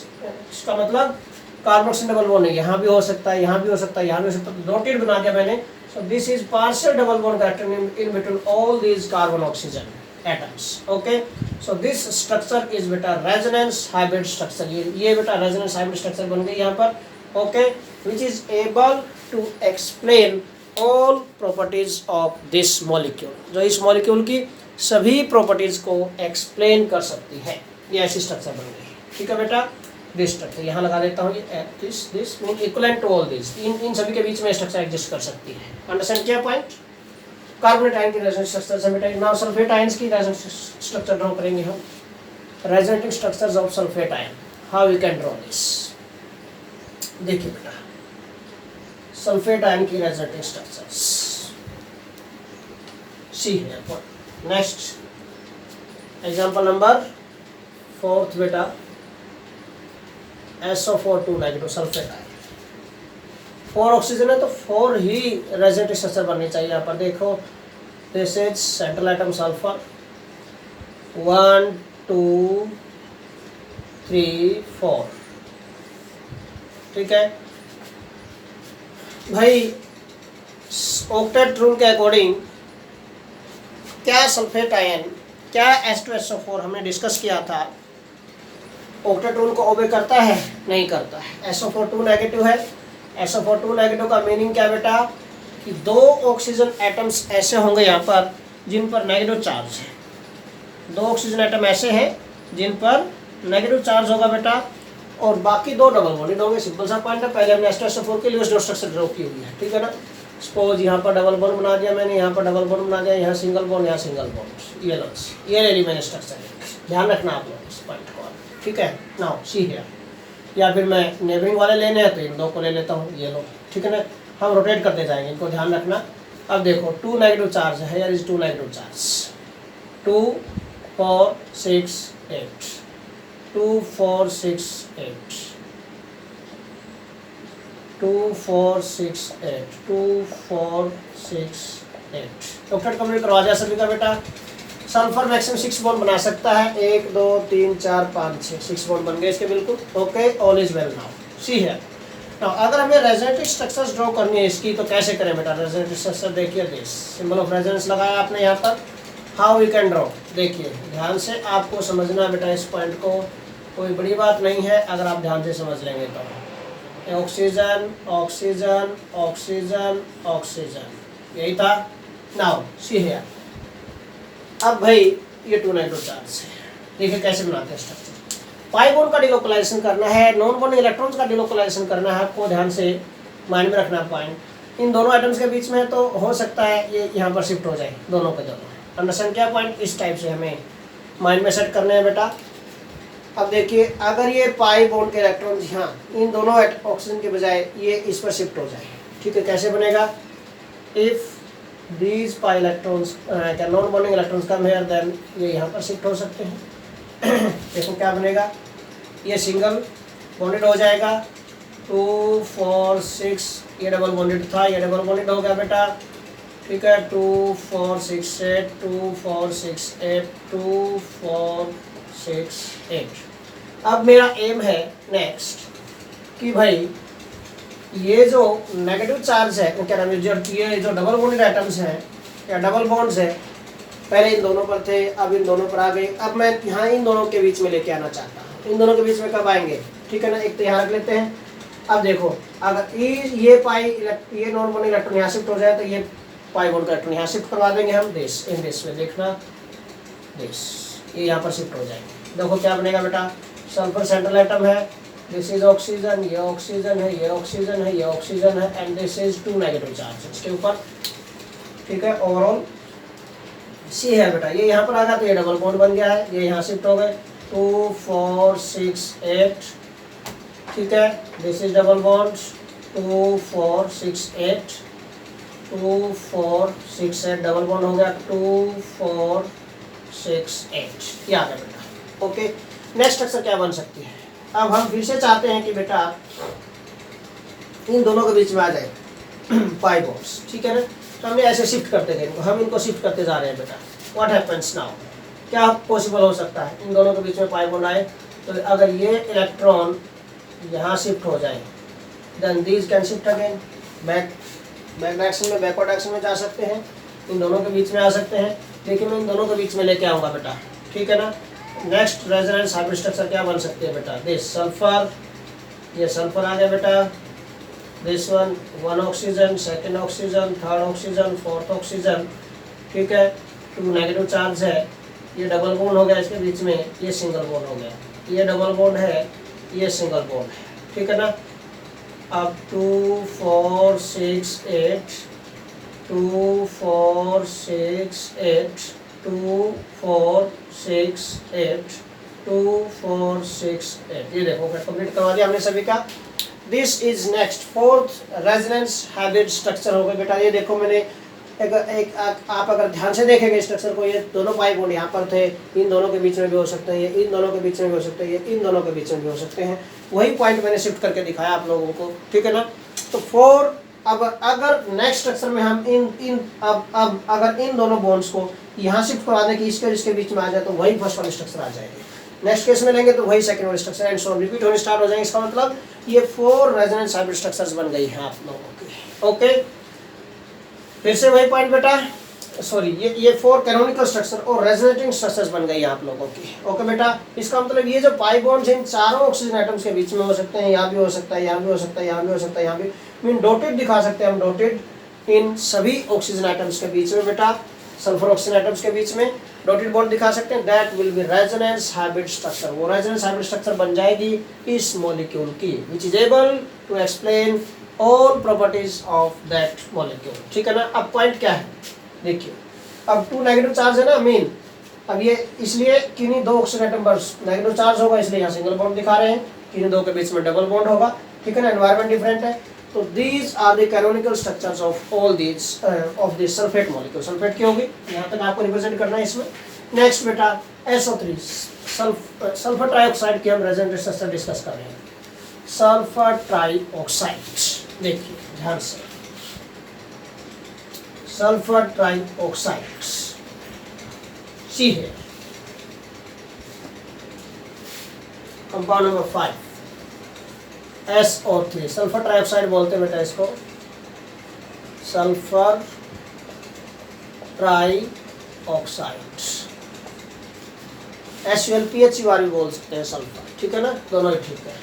इसका मतलब carboxyl double bond है, यहाँ भी हो सकता है, यहाँ भी हो सकता है, यहाँ भी हो सकता है, डॉटेड बना दिया मैंने। So this is partial double bond character in between all these carbon oxygen atoms. Okay. So this structure is beta resonance hybrid structure. ये beta resonance hybrid structure बन गई यहाँ पर. Okay. Which is able to explain all properties of this molecule, जो इस molecule की सभी properties को explain कर सकती है, ये ऐसी structure बन गई, ठीक है बेटा। this structure यहाँ लगा देता हूँ, ये this mean equivalent to all this, इन सभी के बीच में structure exist कर सकती है। Understand क्या point? कार्बोनेट की रेजोनेंस स्ट्रक्चर से बेटा, नाउ सल्फेट आयंस की रेजोनेंस स्ट्रक्चर ड्रॉ करेंगे हम, resonative structures of sulphate ion, how we can draw this. देखिए बेटा सल्फेट आयन की resonative structures, see here point. Next example number 4 बेटा, SO4 2 negative sulphate ion, 4 oxygen है तो 4 ही resonative structure बननी चाहिए। यहाँ पर देखो this is central atom sulphur, 1 2 3 4, ठीक है भाई। ऑक्टेट रूल के अकॉर्डिंग क्या सल्फेट आयन, क्या H2SO4 हमने डिस्कस किया था, ऑक्टेट रूल को ओबे करता है, नहीं करता है। SO4 2 नेगेटिव है, SO4 2 नेगेटिव का मीनिंग क्या बेटा, कि 2 ऑक्सीजन एटम्स ऐसे होंगे यहाँ पर जिन पर नेगेटिव चार्ज है, 2 ऑक्सीजन एटम ऐसे हैं जिन पर नेगेटिव चार्ज होगा बेटा, और बाकी 2 डबल बॉन्डेड होंगे। सिंपल सा पॉइंट है, पहले हमने H2SO4 के लिए उसने स्ट्रक्चर ड्रॉ की हुई है, ठीक है ना। सपोज यहाँ पर डबल बॉन्ड बना दिया मैंने, यहाँ पर डबल बॉन्ड बना दिया, यहाँ सिंगल बॉन्ड, यहाँ सिंगल बॉन्ड, ये लो, ये ले ली मैंने स्ट्रक्चर, ध्यान रखना आप लोग इस पॉइंट को, ठीक है। नाउ सी हियर, या फिर मैं नेबरिंग वाले लेने हैं तो इन 2 को ले लेता हूँ, ये लो, ठीक है ना। हम रोटेट करते जाएंगे, इनको ध्यान रखना। अब देखो 2 नेगेटिव चार्ज है, here is 2 negative charge, 2 4 6 8, 2 4 6 8, 2 4 6 8, 2 4 6 8। Octet complete करवा दिया सभी का बेटा। सल्फर मैक्सिमम 6 बॉन्ड बना सकता है, 1 2 3 4 5 6 बॉन्ड बन गए इसके बिल्कुल। Okay, all is well. Now see है, नाउ अगर हमें रेजोनेटिव स्ट्रक्चर्स ड्रॉ करनी है इसकी तो कैसे करें बेटा। रेजोनेटिव स्ट्रक्चर देखिए, दिस सिंबल ऑफ रेजोनेंस लगाया आपने यहाँ पर, हाउ वी कैन ड्रॉ। देखिए ध्यान से आपको समझना बेटा इस पॉइंट को, कोई बड़ी बात नहीं है अगर आप ध्यान से समझ लेंगे तो। ऑक्सीजन ऑक्सीजन ऑक्सीजन ऑक्सीजन, यही था। नाउ सी हियर, अब भाई ये 2 नेगेटिव चार्ज है, देखिए कैसे बनाते हैं स्ट्रक्चर। पाई बॉन्ड का डिलोकलाइजेशन करना है, नॉन बॉन्ड इलेक्ट्रॉन्स का डिलोकलाइजेशन करना है, आपको ध्यान से माइंड में रखना पॉइंट। इन दोनों एटम्स के बीच में तो हो सकता है ये यहाँ पर शिफ्ट हो जाए, दोनों के दोनों। अंडरस्टैंड क्या पॉइंट, इस टाइप से हमें माइंड में सेट करने हैं बेटा। अब देखिए अगर ये पाई बॉन्ड के इलेक्ट्रॉन यहाँ इन दोनों ऑक्सीजन के बजाय ये इस पर शिफ्ट हो जाए, ठीक है, कैसे बनेगा। इफ these pi electrons क्या non bonding electrons come here, then ये यहाँ पर शिफ्ट हो सकते हैं। देखो क्या बनेगा, ये सिंगल बॉन्डेड हो जाएगा, 2 4 6, ये डबल बॉन्डेड था, ये डबल बॉन्डेड हो गया बेटा, ठीक है, 2 4 6 8 2 4 6 8 2 4 6 8। अब मेरा एम है नेक्स्ट कि भाई ये जो नेगेटिव चार्ज है क्या नाम है, ये जो डबल बॉन्डेड एटम्स हैं या डबल बॉन्ड्स है, पहले इन दोनों पर थे, अब इन दोनों पर आ गए। अब मैं यहाँ इन दोनों के बीच में लेके आना चाहता हूँ। इन दोनों के बीच में कब आएंगे, ठीक है ना, एक तो यहाँ रख लेते हैं। अब देखो अगर ये नॉन बॉन्डेड इलेक्ट्रॉन यहाँ शिफ्ट हो जाए तो ये पाई बॉन्ड का इलेक्ट्रॉन यहाँ शिफ्ट करवा देंगे हम दिस इन दिस में, देखना दिस, ये यहाँ पर शिफ्ट हो जाएंगे। देखो क्या बनेगा बेटा, सल्फर सेंट्रल एटम है, दिस इज ऑक्सीजन, ये ऑक्सीजन है, ये ऑक्सीजन है, ये ऑक्सीजन है, and this is 2 negative charge इसके ऊपर, ठीक है। ओवरऑल सी है बेटा, ये यहाँ पर आ गया तो ये डबल बॉन्ड बन गया है, ये यहाँ शिफ्ट हो गए 2 4 6 8, ठीक है। This is double bond 2 4 6 8 2 4 6 8 double bond हो गया 2 4 6 8, ये आ गया बेटा। ओके, नेक्स्ट स्ट्रक्चर क्या बन सकती है। अब हम फिर से चाहते हैं कि बेटा इन दोनों के बीच में आ जाए पाई बॉन्ड्स, ठीक है ना, तो हमने ऐसे शिफ्ट करते गए, हम इनको शिफ्ट करते जा रहे हैं बेटा। व्हाट हैपेंस नाउ, क्या पॉसिबल हो सकता है, इन दोनों के बीच में पाई बॉन्ड आए तो अगर ये इलेक्ट्रॉन यहाँ शिफ्ट हो जाए then these can shift again back direction में, बैकवर्ड डायरेक्शन में जा सकते हैं, इन दोनों के बीच में आ सकते हैं, लेकिन मैं इन दोनों के बीच में लेके आऊँगा बेटा, ठीक है ना। नेक्स्ट रेजोनेंस हाइब्रिड स्ट्रक्चर क्या बन सकती है बेटा, दिस सल्फर, ये सल्फर आ गया बेटा, this one oxygen, second oxygen, third oxygen, fourth oxygen, ठीक है। 2 नेगेटिव चार्ज है, ये डबल बॉन्ड हो गया इसके बीच में, ये सिंगल बॉन्ड हो गया, ये डबल बॉन्ड है, ये सिंगल बॉन्ड है, ठीक है ना। अब 2 4 6 8 2 4 6 8 2 4 6 8 2 4 6 8, ये देखो कंप्लीट करवा दिया हमने सभी का। This is next fourth resonance hybrid structure हो गया बेटा। ये देखो मैंने आप अगर ध्यान से देखेंगे स्ट्रक्चर को, ये दोनों पाई बॉन्ड यहाँ पर थे, इन दोनों के बीच में भी हो सकते हैं, ये इन दोनों के बीच में भी हो सकते हैं, ये इन दोनों के बीच में भी हो सकते हैं, वही पॉइंट मैंने शिफ्ट करके दिखाया आप लोगों को, ठीक है ना। तो 4 अब अगर नेक्स्ट स्ट्रक्चर में हम अब अगर इन दोनों बॉन्ड्स को यहाँ शिफ्ट करवा दें कि इसके बीच में आ जाए तो वही फर्स्ट वाली स्ट्रक्चर आ जाएगी, नेक्स्ट केस में लेंगे तो वही सेकंड वाली structure and so on repeat होने स्टार्ट हो जाएंगे। इसका मतलब ये 4 रेजोनेंस हाइब्रिड स्ट्रक्चर्स बन गई हैं आप लोगों की। ओके, फिर से वही पॉइंट बेटा, सॉरी ये 4 कैनोनिकल स्ट्रक्चर और रेजोनेटिंग स्ट्रक्चर्स बन गई आप लोगों की। ओके बेटा, इसका मतलब ये जो पाई बॉन्ड्स इन चारों ऑक्सीजन एटम्स के बीच में हो सकते हैं, यहाँ भी हो सकता है, यहाँ भी हो सकता है, यहाँ भी हो सकता है, यहाँ भी मीन डॉटेड दिखा सकते हैं हम, डॉटेड इन सभी ऑक्सीजन एटम्स के बीच में बेटा, सल्फर ऑक्सीजन एटम्स के बीच में डॉटेड बॉन्ड दिखा सकते हैं। That will be resonance hybrid structure, वो रेजोनेंस हाइब्रिड स्ट्रक्चर बन जाएगी इस मॉलिक्यूल की, which is able to explain all properties of that molecule, ठीक है ना। अब पॉइंट क्या है देखिए, अब 2 नेगेटिव चार्ज है ना मीन, अब ये इसलिए किन्हीं 2 ऑक्सीजन एटम पर नेगेटिव चार्ज होगा इसलिए यहाँ सिंगल बॉन्ड दिखा रहे हैं, किन्हीं 2 के बीच में डबल बॉन्ड होगा, ठीक है ना। एनवायरनमेंट डिफरेंट है, तो these are the canonical structures of all these of this sulphate molecule. Sulphate की होगी, यहाँ तक आपको रिप्रेजेंट करना है इसमें। नेक्स्ट बेटा SO3 सल्फर ट्राइऑक्साइड की हम रेजोनेंस स्ट्रक्चर डिस्कस कर रहे हैं। सल्फर ट्राइऑक्साइड देखिए ध्यान से, सल्फर ट्राइऑक्साइड सी है compound number 5 SO3, sulphur trioxide बोलते हैं बेटा इसको, सल्फर ट्राइऑक्साइड, SULPHUR भी बोल सकते हैं सल्फर, ठीक है ना, दोनों ही ठीक है।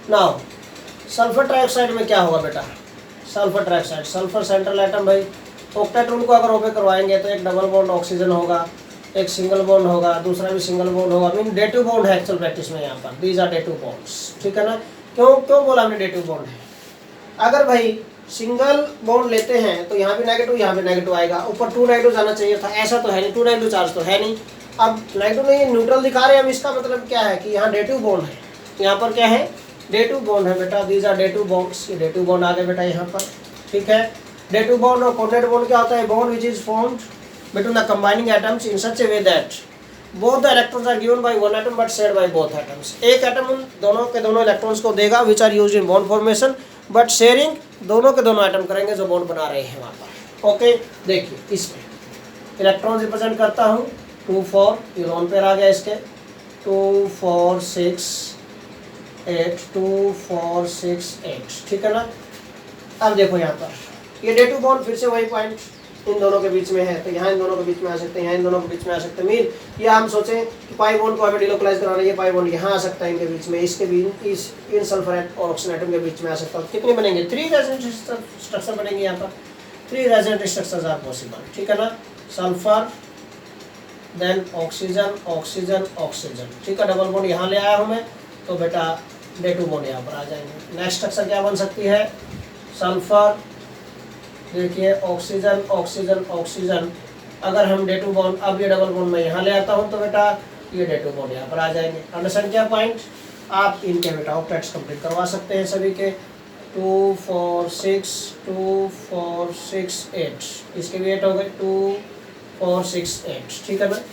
नाउ सल्फर ट्राइऑक्साइड में क्या होगा बेटा, sulphur trioxide sulphur central atom भाई, ऑक्टेट्रोन को अगर ओपे करवाएंगे तो एक डबल बॉन्ड ऑक्सीजन होगा, एक सिंगल बॉन्ड होगा, दूसरा भी सिंगल बॉन्ड होगा, मीन डेटिव बॉन्ड है एक्चुअल प्रैक्टिस में यहाँ पर, दीज आर डेटिव बॉन्ड्स, ठीक है ना। क्यों बोला हमने डेटिव बॉन्ड है, अगर भाई सिंगल बॉन्ड लेते हैं तो यहाँ भी नेगेटिव आएगा, ऊपर 2 नेगेटिव जाना चाहिए था, ऐसा तो है नहीं, 2 नेगेटिव चार्ज तो है नहीं, अब नेगेटिव नहीं न्यूट्रल दिखा रहे हैं हम, इसका मतलब क्या है कि यहाँ डेटिव बॉन्ड है, यहाँ पर क्या है डेटिव बॉन्ड है बेटा, दीज आर डेटिव बॉन्ड्स, ये डेटिव बॉन्ड आ गए बेटा यहाँ पर, ठीक है। डेटिव बॉन्ड और कोऑर्डिनेट बॉन्ड क्या होता है, bond which is formed between the combining atoms in such a way that both the electrons are given by one atom but shared by both atoms. एक एटम उन दोनों के दोनों electrons को देगा which are used in bond formation, but sharing दोनों के दोनों एटम करेंगे जो बॉन्ड बना रहे हैं वहाँ पर, ओके, देखिए इसमें इलेक्ट्रॉन रिप्रेजेंट करता हूँ 2 4, ये लोन पेयर आ गया इसके 2 4 6 8 2 4 6 8, ठीक है ना। अब देखो यहाँ पर ये D2 बॉन्ड फिर से वही पॉइंट इन दोनों के बीच में है, तो यहाँ इन दोनों के बीच में आ सकते हैं, यहाँ इन दोनों के बीच में आ सकते हैं। मीन ये हम सोचें कि पाई बॉन्ड को हमें डिलोकलाइज कराना है, ये पाई बॉन्ड यहाँ आ सकता है इनके बीच में, इसके बीच इस इन सल्फर और ऑक्सीजन एटम के बीच में आ सकता है। कितने बनेंगे? 3 रेजोनेंट स्ट्रक्चर बनेंगे यहाँ पर, 3 रेजोनेंट स्ट्रक्चर्स आर पॉसिबल, ठीक है ना। Sulphur then oxygen oxygen oxygen, ठीक है। डबल बॉन्ड यहाँ ले आया हूँ मैं, तो बेटा D2 बॉन्ड यहाँ पर आ जाएंगे। नेक्स्ट स्ट्रक्चर क्या बन सकती है? सल्फर, देखिए ऑक्सीजन ऑक्सीजन ऑक्सीजन, अगर हम D2 बॉन्ड, अब ये डबल बॉन्ड मैं यहाँ ले आता हूँ तो बेटा ये D2 बॉन्ड यहाँ पर आ जाएंगे। अंडरस्टैंड क्या पॉइंट? आप इनके बेटा ऑक्टेट्स कंप्लीट करवा सकते हैं सभी के। 2 4 6 2 4 6 8, इसके भी 8 हो गए 2 4 6 8, ठीक है ना।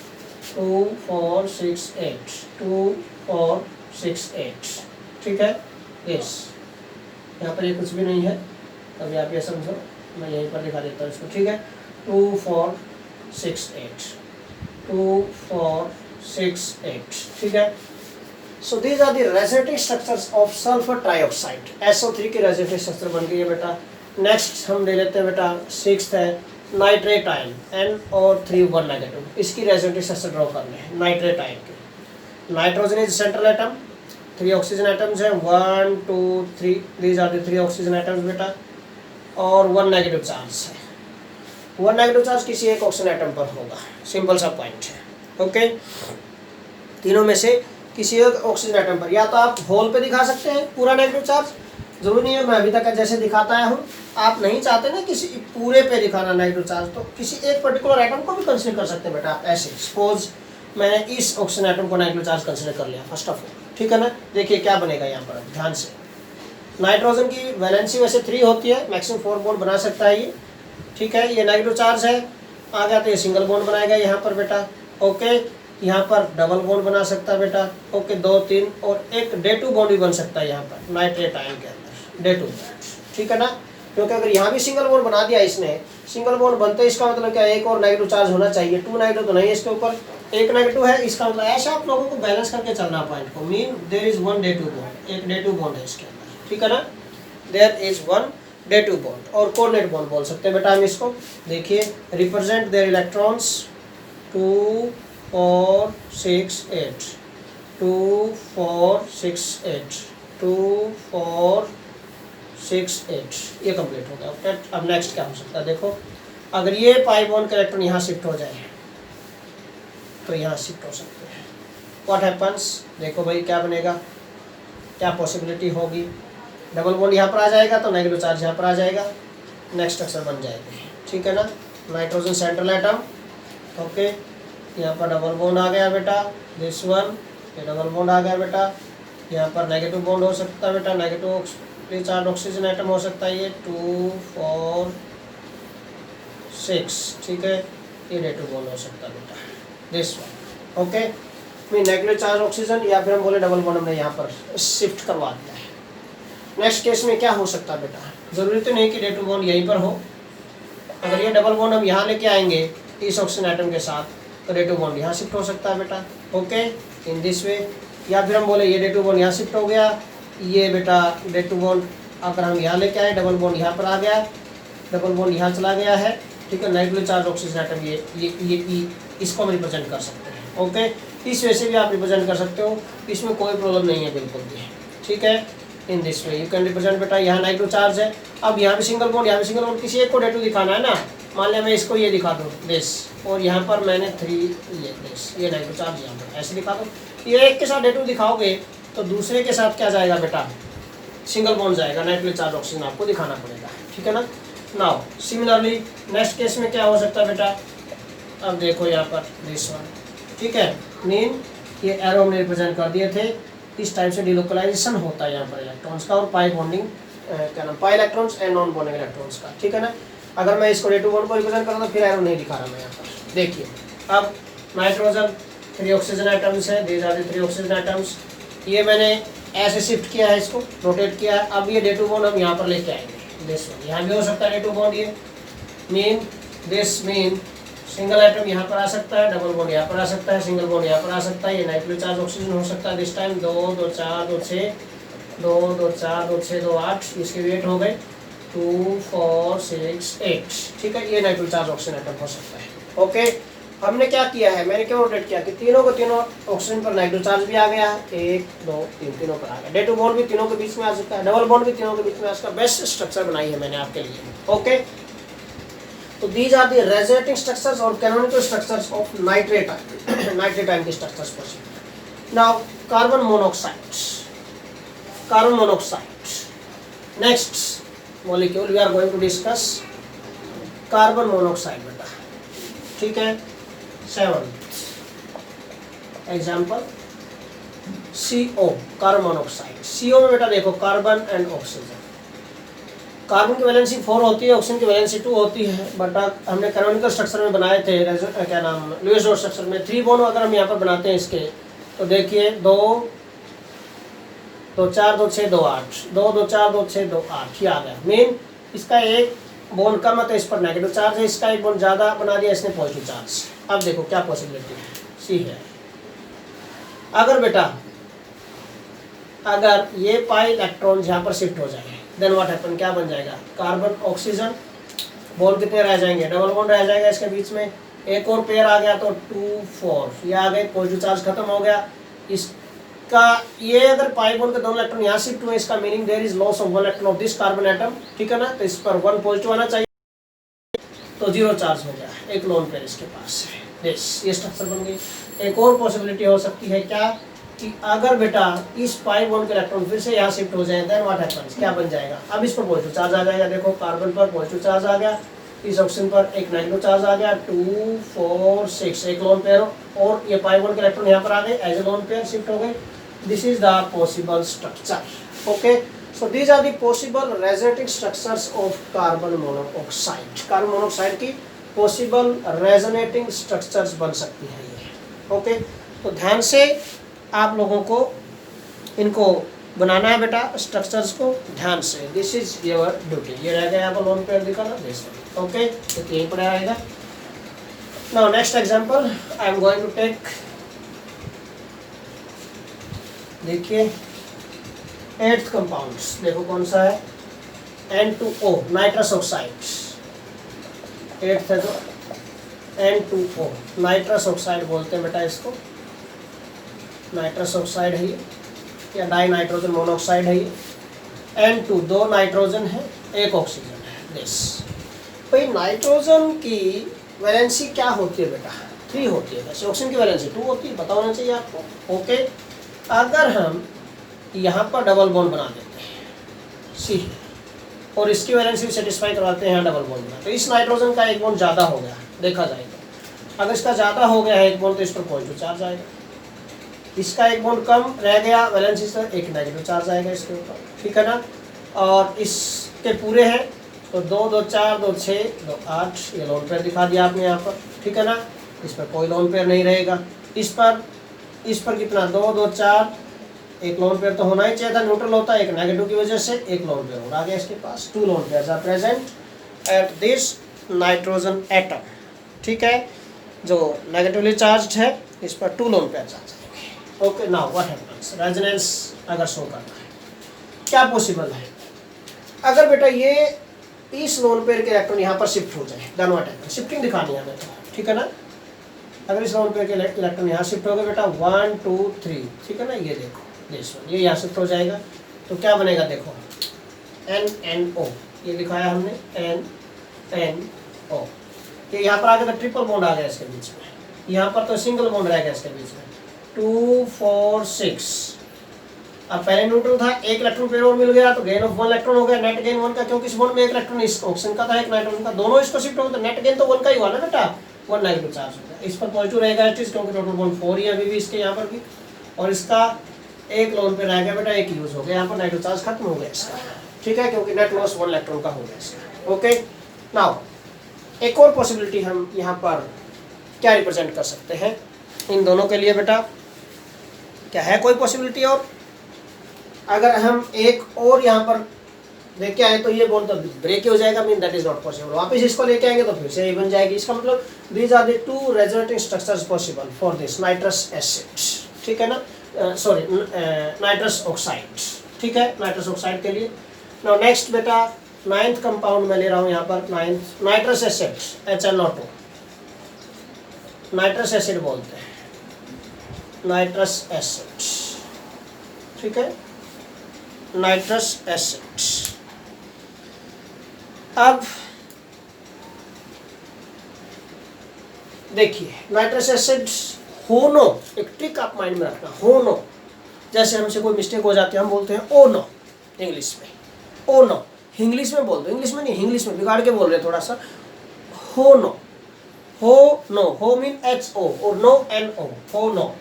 2 4 6 8 2 4 6 8, ठीक है। यस, यहाँ पर ये कुछ भी नहीं है, अभी आप ये समझो, मैं यहीं पर दिखा देता हूँ इसको, ठीक है। 2 4 6 8 2 4 6 8, ठीक है। So these are the resonative structures of sulphur trioxide. SO3 की रेजोनेटिव स्ट्रक्चर बन गई है बेटा। नेक्स्ट हम ले लेते हैं बेटा, 6th है नाइट्रेट आयन, N और 3 1 नेगेटिव, इसकी रेजोनेटिव स्ट्रक्चर ड्रॉ करनी है नाइट्रेट आयन की। Nitrogen is central atom, 3 oxygen atoms हैं 1 2 3, these are the 3 oxygen atoms बेटा, और 1 नेगेटिव चार्ज है। 1 नेगेटिव चार्ज किसी एक ऑक्सीजन एटम पर होगा, सिंपल सा पॉइंट है। ओके, तीनों में से किसी एक ऑक्सीजन एटम पर, या तो आप होल पे दिखा सकते हैं पूरा नेगेटिव चार्ज, जरूरी नहीं है मैं अभी तक जैसे दिखाता आया हूँ, आप नहीं चाहते ना किसी पूरे पे दिखाना नेगेटिव चार्ज, तो किसी एक पर्टिकुलर एटम को भी कंसिडर कर सकते हैं बेटा आप। ऐसे सपोज मैंने इस ऑक्सीजन एटम को नेगेटिव चार्ज कंसिडर कर लिया फर्स्ट ऑफ ऑल, ठीक है ना। देखिए क्या बनेगा यहाँ पर, ध्यान से। नाइट्रोजन की वैलेंसी वैसे 3 होती है, मैक्सिमम 4 बॉन्ड बना सकता है ये, ठीक है। ये नेगेटिव चार्ज है, आ गया तो ये सिंगल बॉन्ड बनाएगा यहाँ पर बेटा। ओके, यहाँ पर डबल बॉन्ड बना सकता है बेटा। ओके, 2 3 और एक D2 बॉन्ड भी बन सकता है यहाँ पर नाइट्रेट आयन के अंदर, D2, ठीक है ना। क्योंकि अगर यहाँ भी सिंगल बॉन्ड बना दिया इसने, सिंगल बॉन्ड बनते इसका मतलब क्या, एक और नेगेटिव चार्ज होना चाहिए। 2 नेगेटिव तो नहीं है इसके ऊपर, 1 नेगेटिव है, इसका मतलब ऐसा आप लोगों को बैलेंस करके चलना पॉइंट को। Mean there is 1 D2 bond, एक D2 बॉन्ड है इसके अंदर, ठीक है ना। देयर इज 1 D2 बॉन्ड, और कोऑर्डिनेट बॉन्ड बोल सकते हैं बेटा हम इसको। देखिए, रिप्रेजेंट देयर इलेक्ट्रॉन्स 2 4 6 8 2 4 6 8 2 4 6 8, ये कंप्लीट हो गया। ओके, अब नेक्स्ट क्या हो सकता है, देखो अगर ये पाई बॉन्ड के इलेक्ट्रॉन यहाँ शिफ्ट हो जाए तो यहाँ शिफ्ट हो सकते हैं। व्हाट हैपन्स, देखो भाई क्या बनेगा, क्या पॉसिबिलिटी होगी। डबल बॉन्ड यहाँ पर आ जाएगा तो नेगेटिव चार्ज यहाँ पर आ जाएगा, नेक्स्ट स्ट्रक्चर बन जाएगी, ठीक है ना। नाइट्रोजन सेंट्रल एटम, ओके, यहाँ पर डबल बॉन्ड आ गया बेटा, दिस वन, ये डबल बॉन्ड आ गया बेटा। यहाँ पर नेगेटिव बॉन्ड हो सकता है बेटा, नेगेटिव चार्ज ऑक्सीजन एटम हो सकता है ये 2 4 6, ठीक है। ये D2 बॉन्ड हो सकता है बेटा, this one. Okay, mean negative charge oxygen, या फिर हम बोले डबल बॉन्ड हमने यहाँ पर शिफ्ट करवा दिया है। नेक्स्ट केस में क्या हो सकता है बेटा, जरूरी तो नहीं कि D2 बॉन्ड यहीं पर हो। अगर ये डबल बॉन्ड हम यहाँ लेके आएंगे इस ऑक्सीजन एटम के साथ, तो D2 बॉन्ड यहाँ शिफ्ट हो सकता है बेटा। ओके, इन दिस वे, या फिर हम बोले ये D2 बॉन्ड यहाँ शिफ्ट हो गया, ये बेटा D2 बॉन्ड अगर हम यहाँ लेके आए, डबल बॉन्ड यहाँ पर आ गया, डबल बॉन्ड यहाँ चला गया है, ठीक है। नेगेटिव चार्ज ऑक्सीजन एटम ये इसको हम रिप्रेजेंट कर सकते हैं। ओके, इस वे से भी आप रिप्रेजेंट कर सकते हो, इसमें कोई प्रॉब्लम नहीं है बिल्कुल भी, ठीक है। In this way you can represent बेटा, यहाँ नेगेटिव चार्ज है, अब यहाँ भी सिंगल बॉन्ड, यहाँ भी सिंगल बॉन्ड, किसी एक को D2 दिखाना है ना। मान लिया मैं इसको ये दिखा दूँ दिस, और यहाँ पर मैंने 3 ये दिस, ये नेगेटिव चार्ज यहाँ पर ऐसे दिखा दो। ये एक के साथ D2 दिखाओगे तो दूसरे के साथ क्या जाएगा बेटा, सिंगल बॉन्ड जाएगा, नाइट्रोजन चार्ज ऑक्सीजन आपको दिखाना पड़ेगा, ठीक है ना। नाउ सिमिलरली नेक्स्ट केस में क्या हो सकता है बेटा, अब देखो यहाँ पर दिस वन, ठीक है। मीन ये एरो हमने रिप्रेजेंट कर दिए थे, इस टाइप से डिलोकलाइजेशन होता है यहाँ पर इलेक्ट्रॉन्स का, और पाई बॉन्डिंग क्या नाम, pi electrons and non bonding electrons का, ठीक है ना। अगर मैं इसको D2 बॉन्ड को रिप्रेजेंट करूँ तो फिर एरो नहीं दिखा रहा मैं यहाँ पर। देखिए अब नाइट्रोजन 3 ऑक्सीजन एटम्स है, these are the 3 oxygen atoms, ये मैंने ऐसे शिफ्ट किया है, इसको रोटेट किया है। अब ये D2 बॉन्ड हम यहाँ पर लेके आएंगे, दिस वन, यहाँ भी हो सकता है D2 बॉन्ड, ये mean this mean single atom यहाँ पर आ सकता है, डबल बॉन्ड यहाँ पर आ सकता है, सिंगल बॉन्ड यहाँ पर आ सकता है, ये नाइट्रोजन चार्ज ऑक्सीजन हो सकता है। दिस टाइम 2 2 4 2 6 2 2 4 2 6 2 8, इसके वेट हो गए 2 4 6 8, ठीक है। ये नाइट्रोजन चार्ज ऑक्सीजन एटम हो सकता है। ओके, हमने क्या किया है, मैंने क्या रोटेट किया कि तीनों को तीनों ऑक्सीजन पर नाइट्रोजन चार्ज भी आ गया है, 1 2 3 तीनों पर आ गया। डेटो बॉन्ड भी तीनों के बीच में आ सकता है, डबल बॉन्ड भी तीनों के बीच में। इसका बेस्ट स्ट्रक्चर बनाई है मैंने आपके लिए। ओके, तो these are the resonating structures और canonical structures of nitrate ion. Nitrate ion के structures possible. Now carbon monoxide, carbon monoxide next molecule we are going to discuss carbon monoxide बेटा, ठीक है। 7th example CO, carbon monoxide. CO में बेटा देखो carbon and oxygen. Carbon की valency 4 होती है, ऑक्सीजन की वैलेंसी 2 होती है, बट हमने कैनोनिकल स्ट्रक्चर में बनाए थे, क्या नाम, लुईस डॉट स्ट्रक्चर में 3 बॉन्ड अगर हम यहाँ पर बनाते हैं इसके, तो देखिए 2 2 4 2 6 2 8, 2 2 4 2 6 2 8, ये आ गया। मीन इसका एक बॉन्ड कम है तो इस पर नेगेटिव चार्ज है, इसका एक बॉन्ड ज़्यादा बना दिया इसने पॉजिटिव चार्ज। अब देखो क्या पॉसिबिलिटी है, सी है। अगर बेटा अगर ये पाई इलेक्ट्रॉन यहाँ पर शिफ्ट हो जाए, देन व्हाट हैपन, क्या बन जाएगा, कार्बन ऑक्सीजन बॉन्ड कितने रह जाएंगे, डबल बॉन्ड रह जाएगा इसके बीच में। एक और पेयर आ गया तो 2 4, ये आ गए, पॉजिटिव चार्ज खत्म हो गया। इसका ये अगर पाई बॉन्ड के दोनों इलेक्ट्रॉन यहाँ शिफ्ट हुए, इसका meaning there is loss of 1 electron of this carbon atom, ठीक है ना। तो इस पर 1 पॉजिटिव आना चाहिए, तो 0 चार्ज हो गया, एक लोन पेयर इसके पास है। ये स्ट्रक्चर बन गई। एक और पॉसिबिलिटी हो सकती है क्या, कि अगर बेटा इस पाई बॉन्ड के इलेक्ट्रॉन फिर से यहाँ शिफ्ट हो जाए, देन व्हाट हैपेंस, क्या बन जाएगा, अब इस पर पॉजिटिव चार्ज आ जाएगा। देखो कार्बन पर पॉजिटिव चार्ज आ गया, इस ऑक्सीजन पर एक नेगेटिव चार्ज आ गया, 2 4 6, एक लोन पेयर, और ये पाई बॉन्ड के इलेक्ट्रॉन यहाँ पर आ गए, as a lone pair shift हो गए। This is the possible structure. Okay, so these are the possible resonating structures of carbon monoxide. Carbon monoxide की पॉसिबल रेजोनेटिंग स्ट्रक्चर्स बन सकती है ये। ओके, तो ध्यान से आप लोगों को इनको बनाना है बेटा, स्ट्रक्चर्स को ध्यान से। This is your duty. ये रह गया आपको लोन पेयर दिखाना, दिस। ओके, तो यही पड़ा रहेगा। Now next example I am going to take, देखिए 8th कंपाउंड्स, देखो कौन सा है, N2O, नाइट्रस ऑक्साइड। 8th है तो N2O, नाइट्रस ऑक्साइड बोलते हैं बेटा इसको। नाइट्रस ऑक्साइड है ये, या डाई नाइट्रोजन मोनोऑक्साइड है ये। N2, 2 नाइट्रोजन है, 1 ऑक्सीजन है। दिस भाई नाइट्रोजन की वैलेंसी क्या होती है बेटा, 3 होती है। वैसे ऑक्सीजन की वैलेंसी 2 होती है, पता होना चाहिए आपको। ओके, अगर हम यहाँ पर डबल बॉन्ड बना देते हैं सी, और इसकी वैलेंसी भी सेटिस्फाई करवाते हैं यहाँ डबल बॉन्ड बना, तो इस नाइट्रोजन का एक बॉन्ड ज़्यादा हो गया, देखा जाए तो। अगर इसका ज़्यादा हो गया है एक बॉन्ड, तो इस पर पॉजिटिव चार्ज आएगा। इसका एक बॉन्ड कम रह गया वैलेंसी से, एक नेगेटिव चार्ज आएगा इसके ऊपर, ठीक है ना। और इसके पूरे हैं तो 2 2 4 2 6 2 8, ये लोन पेयर दिखा दिया आपने यहाँ पर, ठीक है ना। इस पर कोई लोन पेयर नहीं रहेगा। इस पर कितना, 2 2 4, एक लोन पेयर तो होना ही चाहिए था, न्यूट्रल होता है, एक नेगेटिव की वजह से एक लोन पेयर और आ गया इसके पास। 2 lone pairs are present at this nitrogen atom, ठीक है। जो नेगेटिवली चार्ज है इस पर 2 लोन पेयर्स आ जाएंगे। Okay, now what happens, resonance अगर शो करना है, क्या पॉसिबल है। अगर बेटा ये इस लोन पेयर के इलेक्ट्रॉन यहाँ पर शिफ्ट हो जाए, देन व्हाट हैपेंस, शिफ्टिंग दिखानी है हमें तो, ठीक है ना। अगर इस लोन पेयर के इलेक्ट्रॉन यहाँ शिफ्ट हो गए बेटा 1 2 3, ठीक है ना। ये देखो दिस वन, ये यहाँ शिफ्ट हो जाएगा तो क्या बनेगा, देखो NNO, ये दिखाया हमने NNO। ये यहाँ पर आ गया तो ट्रिपल बॉन्ड आ गया इसके बीच में, यहाँ पर तो सिंगल बॉन्ड रह गया इसके बीच में। 2 4 6, अब पहले न्यूट्रल था, एक इलेक्ट्रॉन पेयर और मिल गया तो गेन ऑफ 1 इलेक्ट्रॉन हो गया, नेट गेन 1 का, क्योंकि इस बॉन्ड में एक इलेक्ट्रॉन इस ऑक्सीजन का था, एक नाइट्रोजन का, दोनों इसको शिफ्ट हो गए तो नेट गेन तो 1 का ही हुआ ना बेटा, 1 नेगेटिव चार्ज हो गया। इस पर पॉजिटिव रहेगा एटलीस्ट, क्योंकि टोटल बॉन्ड 4 ही है अभी भी इसके यहाँ पर भी, और इसका एक लोन पे रह गया बेटा, एक यूज हो गया, यहाँ पर नेगेटिव चार्ज खत्म हो गया इसका, ठीक है, क्योंकि नेट लॉस 1 इलेक्ट्रॉन का हो गया इसका। ओके, नाउ एक और पॉसिबिलिटी हम यहाँ पर क्या रिप्रेजेंट कर सकते हैं इन दोनों के लिए बेटा, क्या है कोई पॉसिबिलिटी और। अगर हम एक और यहाँ पर देख के आए तो ये बॉन्ड तो ब्रेक हो जाएगा, mean that is not possible. वापस इसको लेके आएंगे तो फिर से ये बन जाएगी। इसका मतलब these are the two resonating structures possible for this nitrous acid, ठीक है ना, सॉरी नाइट्रस ऑक्साइड, ठीक है, नाइट्रस ऑक्साइड के लिए। नाउ नेक्स्ट बेटा 9th कंपाउंड में ले रहा हूँ यहाँ पर, 9th nitrous acid HNO2, nitrous acid बोलते हैं, नाइट्रस एसिड, ठीक है, नाइट्रस एसिड। अब देखिए नाइट्रस एसिड होनो, एक ट्रिक आप माइंड में रखना, होनो, जैसे हमसे कोई मिस्टेक हो जाती है हम बोलते हैं ओ नो इंग्लिश में, ओ नो इंग्लिश में बोल दो, इंग्लिश में नहीं, इंग्लिश में बिगाड़ के बोल रहे थोड़ा सा, हो नो, हो नो, हो मीन HO और नो NO, हो नो।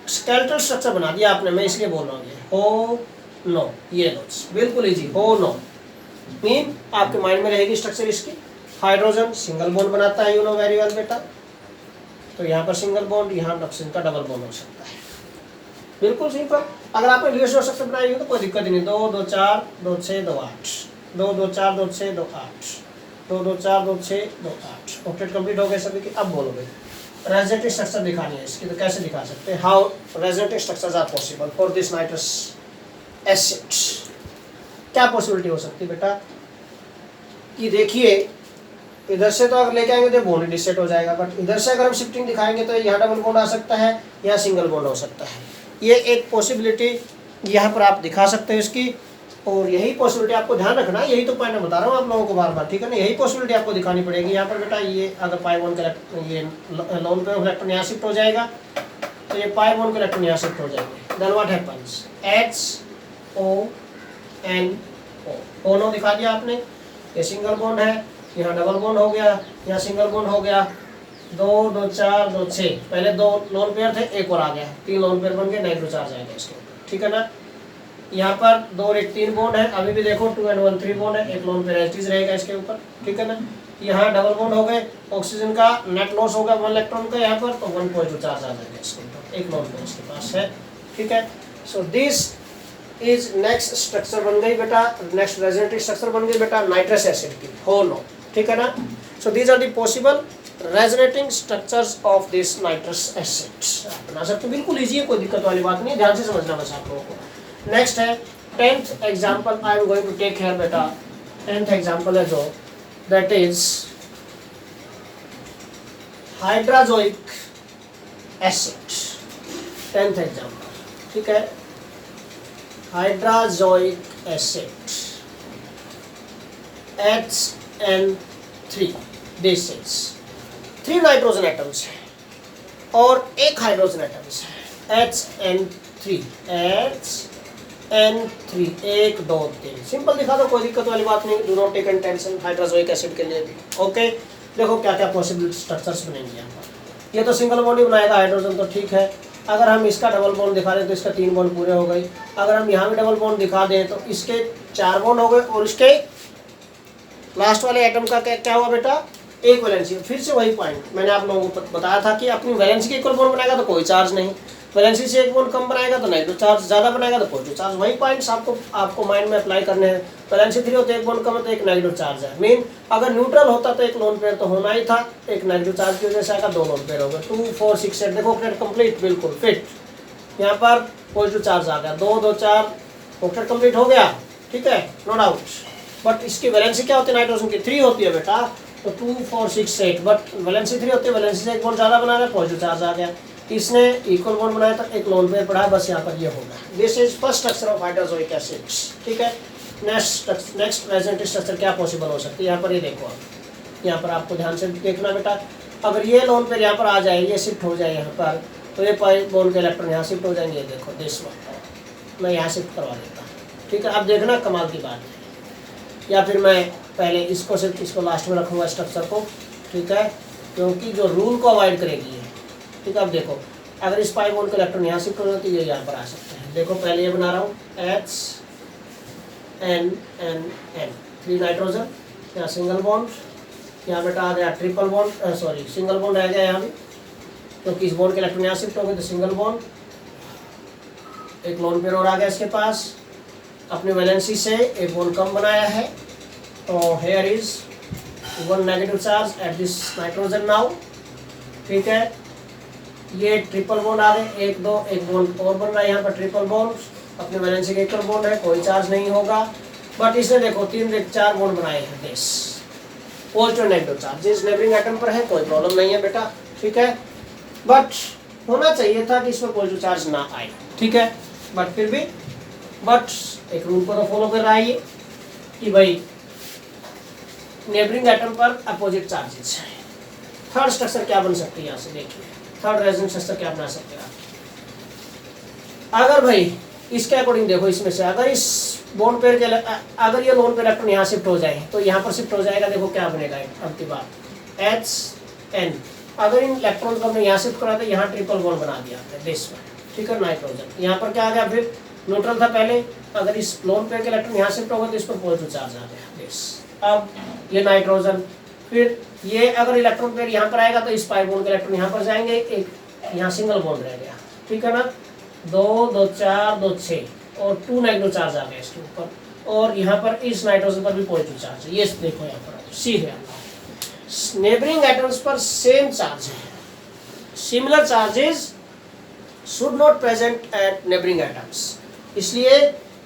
स्केलेटल स्ट्रक्चर बना दिया आपने, मैं इसलिए बोल रहा हूँ ये हो नो, ये नोट्स बिल्कुल इजी, हो नो मीन आपके माइंड में रहेगी स्ट्रक्चर इसकी। हाइड्रोजन सिंगल बॉन्ड बनाता है, यू नो वेरी वेल बेटा, तो यहाँ पर सिंगल बॉन्ड, यहाँ ऑक्सीजन का डबल बॉन्ड हो सकता है, बिल्कुल सिंपल। अगर आपने रिलेशन स्ट्रक्चर बनाई हो तो कोई दिक्कत नहीं, 2 2 4 2 6 2 8, 2 2 4 2 6 2 8, 2 2 4 2 6 2 8, ऑक्टेट कंप्लीट हो गए सभी के। अब बोलोगे रेजोनेटिंग स्ट्रक्चर दिखानी है इसकी, तो कैसे दिखा सकते हैं, how resonating structures are possible for this nitrous acid. क्या पॉसिबिलिटी हो सकती है बेटा कि देखिए इधर से तो अगर लेके आएंगे तो बॉन्ड डिसेट हो जाएगा, बट इधर से अगर हम शिफ्टिंग दिखाएंगे तो यहाँ डबल बॉन्ड आ सकता है या सिंगल बॉन्ड हो सकता है। ये एक पॉसिबिलिटी यहाँ पर आप दिखा सकते हैं इसकी, और यही पॉसिबिलिटी आपको ध्यान रखना, यही तो पॉइंट मैं बता रहा हूँ आप लोगों को बार बार, ठीक है ना, यही पॉसिबिलिटी आपको दिखानी पड़ेगी यहाँ पर बेटा। ये अगर पाई बॉन्ड का ये लोन पे इलेक्ट्रॉन यहाँ शिफ्ट हो जाएगा तो ये पाई बॉन्ड के इलेक्ट्रॉन यहाँ शिफ्ट हो जाएंगे, then what happens, HONO, ONO दिखा दिया आपने, ये सिंगल बॉन्ड है, यहाँ डबल बॉन्ड हो गया, यहाँ सिंगल बॉन्ड हो गया, 2 2 4 2 6, पहले 2 लोन पेयर थे, एक और आ गया, 3 लोन पेयर बन गए, नाइट्रो चार्ज आएगा इसके ऊपर, ठीक है ना। यहाँ पर 2 और 1 3 बॉन्ड है, अभी भी देखो 2 and 1 3 बॉन्ड है, एक लोन पेयर एच रहेगा इसके ऊपर, ठीक है ना। यहाँ डबल बॉन्ड हो गए, ऑक्सीजन का नेट लॉस होगा 1 इलेक्ट्रॉन का यहाँ पर, तो 1 पॉजिटिव चार्ज आ जाएगा इसके ऊपर, एक लोन पेयर इसके पास है, ठीक है। So this is next structure बन गई बेटा, नेक्स्ट रेजोनेटिव स्ट्रक्चर बन गई बेटा नाइट्रस एसिड की, होनो, ठीक है ना। So these are the possible resonating structures of this nitrous acid. आप बना सकते हो, बिल्कुल इजी है, कोई दिक्कत वाली बात नहीं, ध्यान से समझना बस आप लोगों को। नेक्स्ट है 10th example I am going to take here बेटा, 10th एग्जाम्पल है जो, that is hydrazoic acid, 10th example, ठीक है, hydrazoic acid HN3, this is 3 nitrogen atoms है और 1 हाइड्रोजन एटम्स है, HN3, 1 2 3, सिंपल दिखा दो, कोई दिक्कत वाली बात नहीं, do not take any tension hydrazoic acid के लिए भी, ओके। देखो क्या क्या पॉसिबल स्ट्रक्चर्स बनेंगे यहाँ पर, ये तो सिंगल बॉन्ड ही बनाएगा हाइड्रोजन, तो ठीक है। अगर हम इसका डबल बॉन्ड दिखा दें तो इसका 3 बॉन्ड पूरे हो गए, अगर हम यहाँ भी डबल बॉन्ड दिखा दें तो इसके 4 बॉन्ड हो गए, और इसके लास्ट वाले एटम का क्या हुआ बेटा, एक वैलेंसी। फिर से वही पॉइंट मैंने आप लोगों को बताया था कि अपनी वैलेंसी के इक्वल बॉन्ड बनाएगा तो कोई चार्ज नहीं, वैलेंसी से एक बॉन्ड कम बनाएगा तो नेगेटिव चार्ज, ज़्यादा बनाएगा तो पॉजिटिव चार्ज। वही पॉइंट्स आपको माइंड में अप्लाई करने हैं। वैलेंसी 3 होता है, एक बॉन्ड कम है तो एक नेगेटिव चार्ज है, मीन अगर न्यूट्रल होता तो एक लोन पेयर तो होना ही था, एक नेगेटिव चार्ज की वजह से आएगा, 2 लोन पेयर हो गए, 2 4 6 8, देखो ऑक्टेट कंप्लीट बिल्कुल फिट, यहाँ पर पॉजिटिव चार्ज आ गया, 2 2 4 ऑक्टेट कंप्लीट हो गया, ठीक है, नो डाउट। बट इसकी वैलेंसी क्या होती है नाइट्रोजन की, 3 होती है बेटा, तो 2 4 6 8, बट वैलेंसी 3 होती है, वैलेंसी से एक बॉन्ड ज़्यादा बना रहा है, पॉजिटिव चार्ज आ गया, इसने इक्वल बॉन्ड बनाया तो एक लोन पेयर पड़ा है, बस यहाँ पर ये होगा। This is first structure of hydrazoic acids, ठीक है। नेक्स्ट रेजोनेटिव स्ट्रक्चर क्या पॉसिबल हो सकती है, यहाँ पर ये देखो आप, यहाँ पर आपको ध्यान से देखना बेटा, अगर ये लोन पेयर यहाँ पर आ जाए, ये शिफ्ट हो जाए यहाँ पर, तो ये पाई बॉन्ड के इलेक्ट्रॉन यहाँ शिफ्ट हो जाएंगे, ये देखो दिस वन मैं यहाँ शिफ्ट करवा देता हूँ, ठीक है। अब देखना कमाल की बात है, या फिर मैं पहले इसको सिर्फ इसको लास्ट में रखूँगा स्ट्रक्चर को, ठीक है, क्योंकि जो रूल को अवॉइड करेगी है, ठीक है। अब देखो अगर इस पाई बॉन्ड के इलेक्ट्रॉन यहाँ शिफ्ट हो जाए तो ये यहाँ पर आ सकते हैं, देखो पहले ये बना रहा हूँ HNN, 3 नाइट्रोजन, यहाँ सिंगल बॉन्ड, यहाँ बेटा आ गया triple bond, sorry single bond रह गया यहाँ भी, क्योंकि इस बॉन्ड के इलेक्ट्रॉन यहाँ शिफ्ट हो गए तो सिंगल बॉन्ड, एक लोन पेयर और आ गया इसके पास, अपनी वैलेंसी से एक बॉन्ड कम बनाया है, तो here is one negative charge at this nitrogen now. ठीक है, ये ट्रिपल बॉन्ड आ गए, एक दो, एक बॉन्ड और बन रहा है यहाँ पर ट्रिपल बॉन्ड, अपनी वैलेंसी के एक बॉन्ड है, कोई चार्ज नहीं होगा। बट इसने देखो 4 बॉन्ड बनाए हैं, this positive negative charges neighbouring atom पर है, कोई प्रॉब्लम नहीं है बेटा। ठीक है, बट होना चाहिए था कि इसमें पॉजिटिव चार्ज ना आए। ठीक है, बट फिर भी एक रूल को तो फॉलो कर रहा है ये कि भाई नेबरिंग एटम पर अपोजिट चार्जेस है। थर्ड स्ट्रक्चर क्या बन सकती है यहाँ से देखिए, थर्ड रेजोनेंस स्ट्रक्चर क्या बना सकते हैं आप। अगर भाई इसके अकॉर्डिंग देखो, इसमें से अगर इस बॉन्ड पेयर के अगर ये लोन पेयर इलेक्ट्रॉन यहाँ शिफ्ट हो जाए तो यहाँ पर शिफ्ट हो जाएगा, देखो क्या बनेगा अब की बात HN। अगर इन इलेक्ट्रॉन को हमने यहाँ शिफ्ट करा था, यहाँ ट्रिपल बॉन्ड बना दिया दिस में। ठीक है, नाइट्रोजन यहाँ पर क्या आ गया, फिर न्यूट्रल था पहले, अगर इस लोन पेयर के इलेक्ट्रॉन यहाँ शिफ्ट होगा तो इस पर पॉजिटिव चार्ज आ गया दिस। अब ये नाइट्रोजन, फिर ये अगर इलेक्ट्रॉन पेयर यहाँ पर आएगा तो इस पाई बॉन्ड के इलेक्ट्रॉन यहाँ पर जाएंगे, एक यहाँ सिंगल बॉन्ड रह गया। ठीक है ना, 2 2 4 2 6 और 2 नेगेटिव चार्ज आ गया इसके ऊपर, और यहाँ पर इस नाइट्रोजन पर भी पॉजिटिव चार्ज है। ये देखो यहाँ पर सी है, नेबरिंग एटम्स पर सेम चार्ज है, similar charges should not present at neighbouring atoms, इसलिए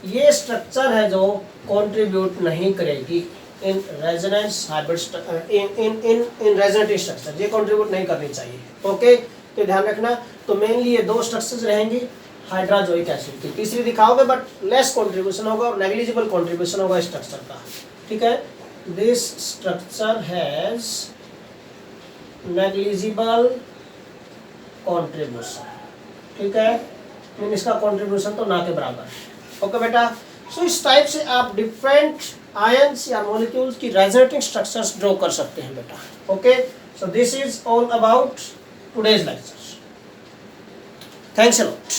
ये स्ट्रक्चर है जो कंट्रीब्यूट नहीं करेगी in resonance hybrid in resonative structure, ये कंट्रीब्यूट नहीं करनी चाहिए। ओके, तो ध्यान रखना। तो मेनली ये 2 स्ट्रक्चर्स रहेंगी हाइड्रोजोइक एसिड की, तीसरी दिखाओगे बट लेस कंट्रीब्यूशन होगा और नेग्लिजिबल कंट्रीब्यूशन होगा स्ट्रक्चर का। ठीक है, this structure has negligible contribution. ठीक है, मीन इसका कंट्रीब्यूशन तो ना के बराबर है। ओके बेटा, सो इस टाइप से आप डिफरेंट आयंस या मॉलिक्यूल्स की रेजोनेटिंग स्ट्रक्चर्स ड्रॉ कर सकते हैं बेटा। Okay, so this is all about today's lecture. Thanks a lot.